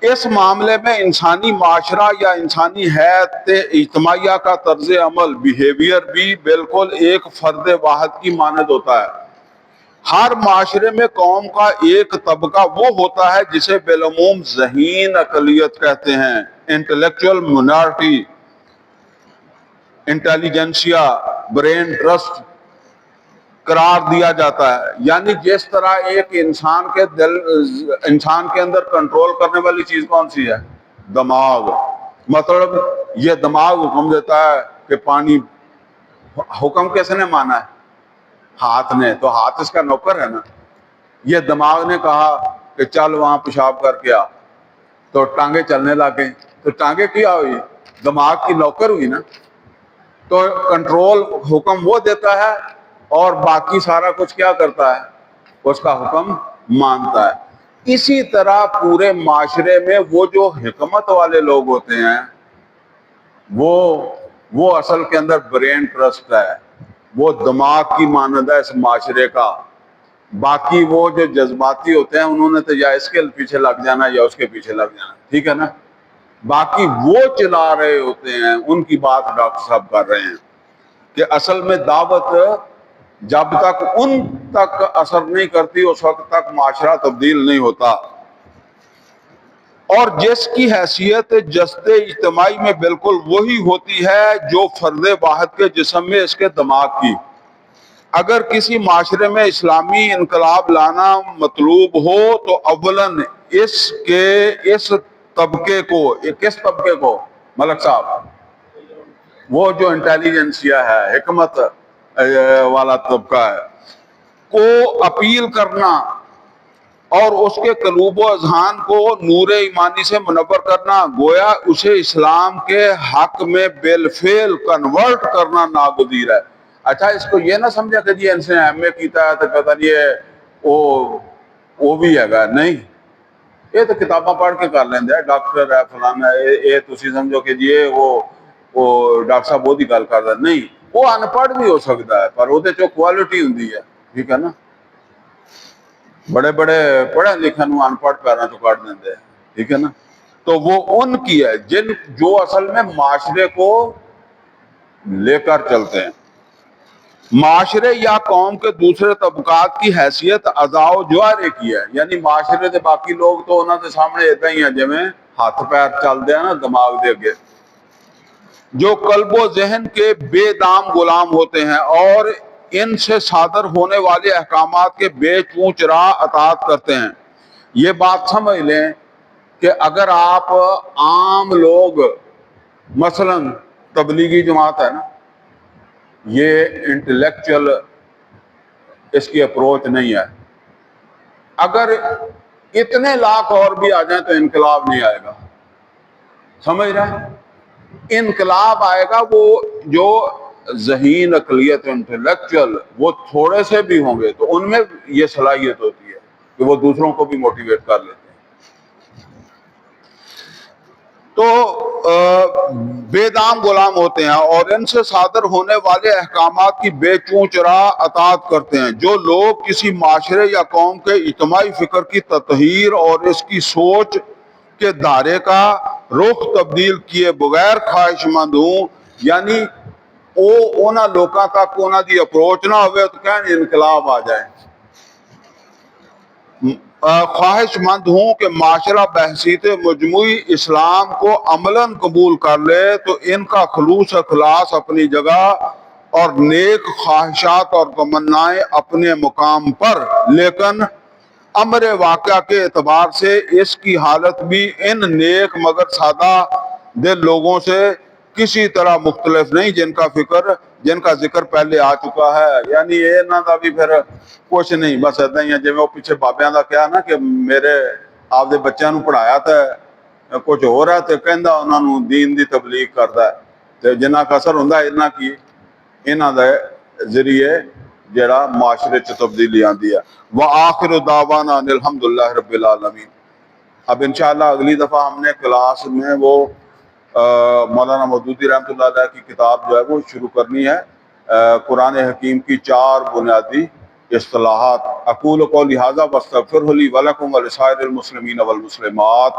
اس معاملے میں انسانی معاشرہ یا انسانی حیات اجتماعیہ کا طرز عمل، بیہیویئر بھی بالکل ایک فرد واحد کی مانند ہوتا ہے۔ ہر معاشرے میں قوم کا ایک طبقہ وہ ہوتا ہے جسے بالعموم ذہین اقلیت کہتے ہیں، intellectual minority, intelligentsia, brain trust قرار دیا جاتا ہے۔ یعنی جس طرح ایک انسان کے اندر کنٹرول کرنے والی چیز کون سی ہے؟ دماغ۔ مطلب یہ دماغ حکم دیتا ہے کہ پانی، حکم کس نے مانا ہے؟ ہاتھ نے، تو ہاتھ اس کا نوکر ہے نا۔ یہ دماغ نے کہا کہ چل وہاں پیشاب کر کے آ، تو ٹانگیں چلنے لگ گئیں، تو ٹانگیں کیا ہوئی؟ دماغ کی نوکر ہوئی نا۔ تو کنٹرول حکم وہ دیتا ہے اور باقی سارا کچھ کیا کرتا ہے؟ اس کا حکم مانتا ہے۔ اسی طرح پورے معاشرے میں وہ جو حکمت والے لوگ ہوتے ہیں وہ اصل کے اندر برین ٹرسٹ ہے، وہ دماغ کی مانند ہے اس معاشرے کا۔ باقی وہ جو جذباتی ہوتے ہیں انہوں نے تو یا اس کے پیچھے لگ جانا یا اس کے پیچھے لگ جانا، ٹھیک ہے نا۔ باقی وہ چلا رہے ہوتے ہیں، ان کی بات ڈاکٹر صاحب کر رہے ہیں کہ اصل میں دعوت جب تک ان تک اثر نہیں کرتی اس وقت تک معاشرہ تبدیل نہیں ہوتا۔ اور جس کی حیثیت جسد اجتماعی میں بالکل وہی ہوتی ہے جو فرد واحد کے جسم میں اس کے دماغ کی۔ اگر کسی معاشرے میں اسلامی انقلاب لانا مطلوب ہو تو اولاً اس طبقے کو، کس طبقے کو ملک صاحب؟ وہ جو انٹیلیجنسیا ہے، حکمت والا طبقہ ہے، کو اپیل کرنا اور اس کے قلوب و اذہان کو نور ایمانی سے منور کرنا، گویا اسے اسلام کے حق میں بالفعل کنورٹ کرنا ناگزیر ہے۔ اچھا اس کو یہ نہ سمجھا کہ جی ان سے ایم اے کیتا ہے تو پتہ نہیں ہے وہ بھی ہے گا، نہیں، یہ تو کتاباں پڑھ کے کر لیندے ہے، ڈاکٹر ہے فلانا ہے، یہ تسی سمجھو کہ جی وہ ڈاکٹر صاحب وہ دی گل کر رہا، نہیں، وہ ان پڑھ بھی ہو سکتا ہے پر وہ چو کوالٹی ہوں ہے، ٹھیک ہے نا۔ بڑے بڑے پڑھے لکھے نو ان پڑھ پیروں چ کٹ دیں، ٹھیک ہے نا۔ تو وہ ان کی ہے جو اصل میں معاشرے کو لے کر چلتے ہیں۔ معاشرے یا قوم کے دوسرے طبقات کی حیثیت اعضاء و جوارے کی ہے، یعنی معاشرے دے باقی لوگ تو انہوں کے سامنے اتنا ہی ہیں جویں ہاتھ پیر چلتے ہیں نا دماغ دے اگے، جو قلب و ذہن کے بے دام غلام ہوتے ہیں اور ان سے صادر ہونے والے احکامات کے بے چونچ راہ اطاعت کرتے ہیں۔ یہ بات سمجھ لیں کہ اگر آپ عام لوگ، مثلا تبلیغی جماعت ہے نا، یہ انٹلیکچول اس کی اپروچ نہیں ہے، اگر اتنے لاکھ اور بھی آ جائیں تو انقلاب نہیں آئے گا، سمجھ رہے ہیں؟ انقلاب آئے گا وہ جو ذہین اقلیت انٹلیکچول وہ تھوڑے سے بھی ہوں گے تو ان میں یہ صلاحیت ہوتی ہے کہ وہ دوسروں کو بھی موٹیویٹ کر لیتے ہیں۔ تو بے دام غلام ہوتے ہیں اور ان سے صادر ہونے والے احکامات کی بے چونچ راہ اطاعت کرتے ہیں۔ جو لوگ کسی معاشرے یا قوم کے اجتماعی فکر کی تطہیر اور اس کی سوچ کے دائرے کا رخ تبدیل کیے بغیر خواہش مند ہوں، یعنی اونا لوکاں تک اونا دی اپروچ نہ ہوئے تو کہیں انقلاب آ جائے، خواہش مند ہوں کہ معاشرہ بحثیت مجموعی اسلام کو عملاً قبول کر لے تو ان کا خلوص اخلاص اپنی جگہ اور نیک خواہشات اور تمنائیں اپنے مقام پر، لیکن امر واقعہ کے اعتبار سے اس کی حالت بھی ان نیک مگر سادہ دل لوگوں سے کسی طرح مختلف نہیں جن کا ذکر پہلے آ چکا ہے۔ یعنی انہاں دا بھی پھر کچھ نہیں، بس ادھا ہی ہے جی وہ پیچھے بابیاں دا کیا نا کہ میرے آپ دے بچیاں نو پڑھایا تھا کچھ ہو رہا ہے تو کہندا انہاں نو دین دی تبلیغ کردا ہے تے جنہ کا اثر ہوندا ہے انہاں دے ذریعے جڑا معاشرے چ تبدیلی آندی ہے۔ وآخر دعوانا ان الحمدللہ رب العالمین۔ اب انشاءاللہ اگلی دفعہ ہم نے کلاس میں وہ مولانا مودودی رحمۃ اللہ علیہ کی کتاب جو ہے وہ شروع کرنی ہے، قرآن حکیم کی 4 بنیادی اصطلاحات۔ اقول قولی ھذا واستغفر لی ولکم ولسائر المسلمین والمسلمات۔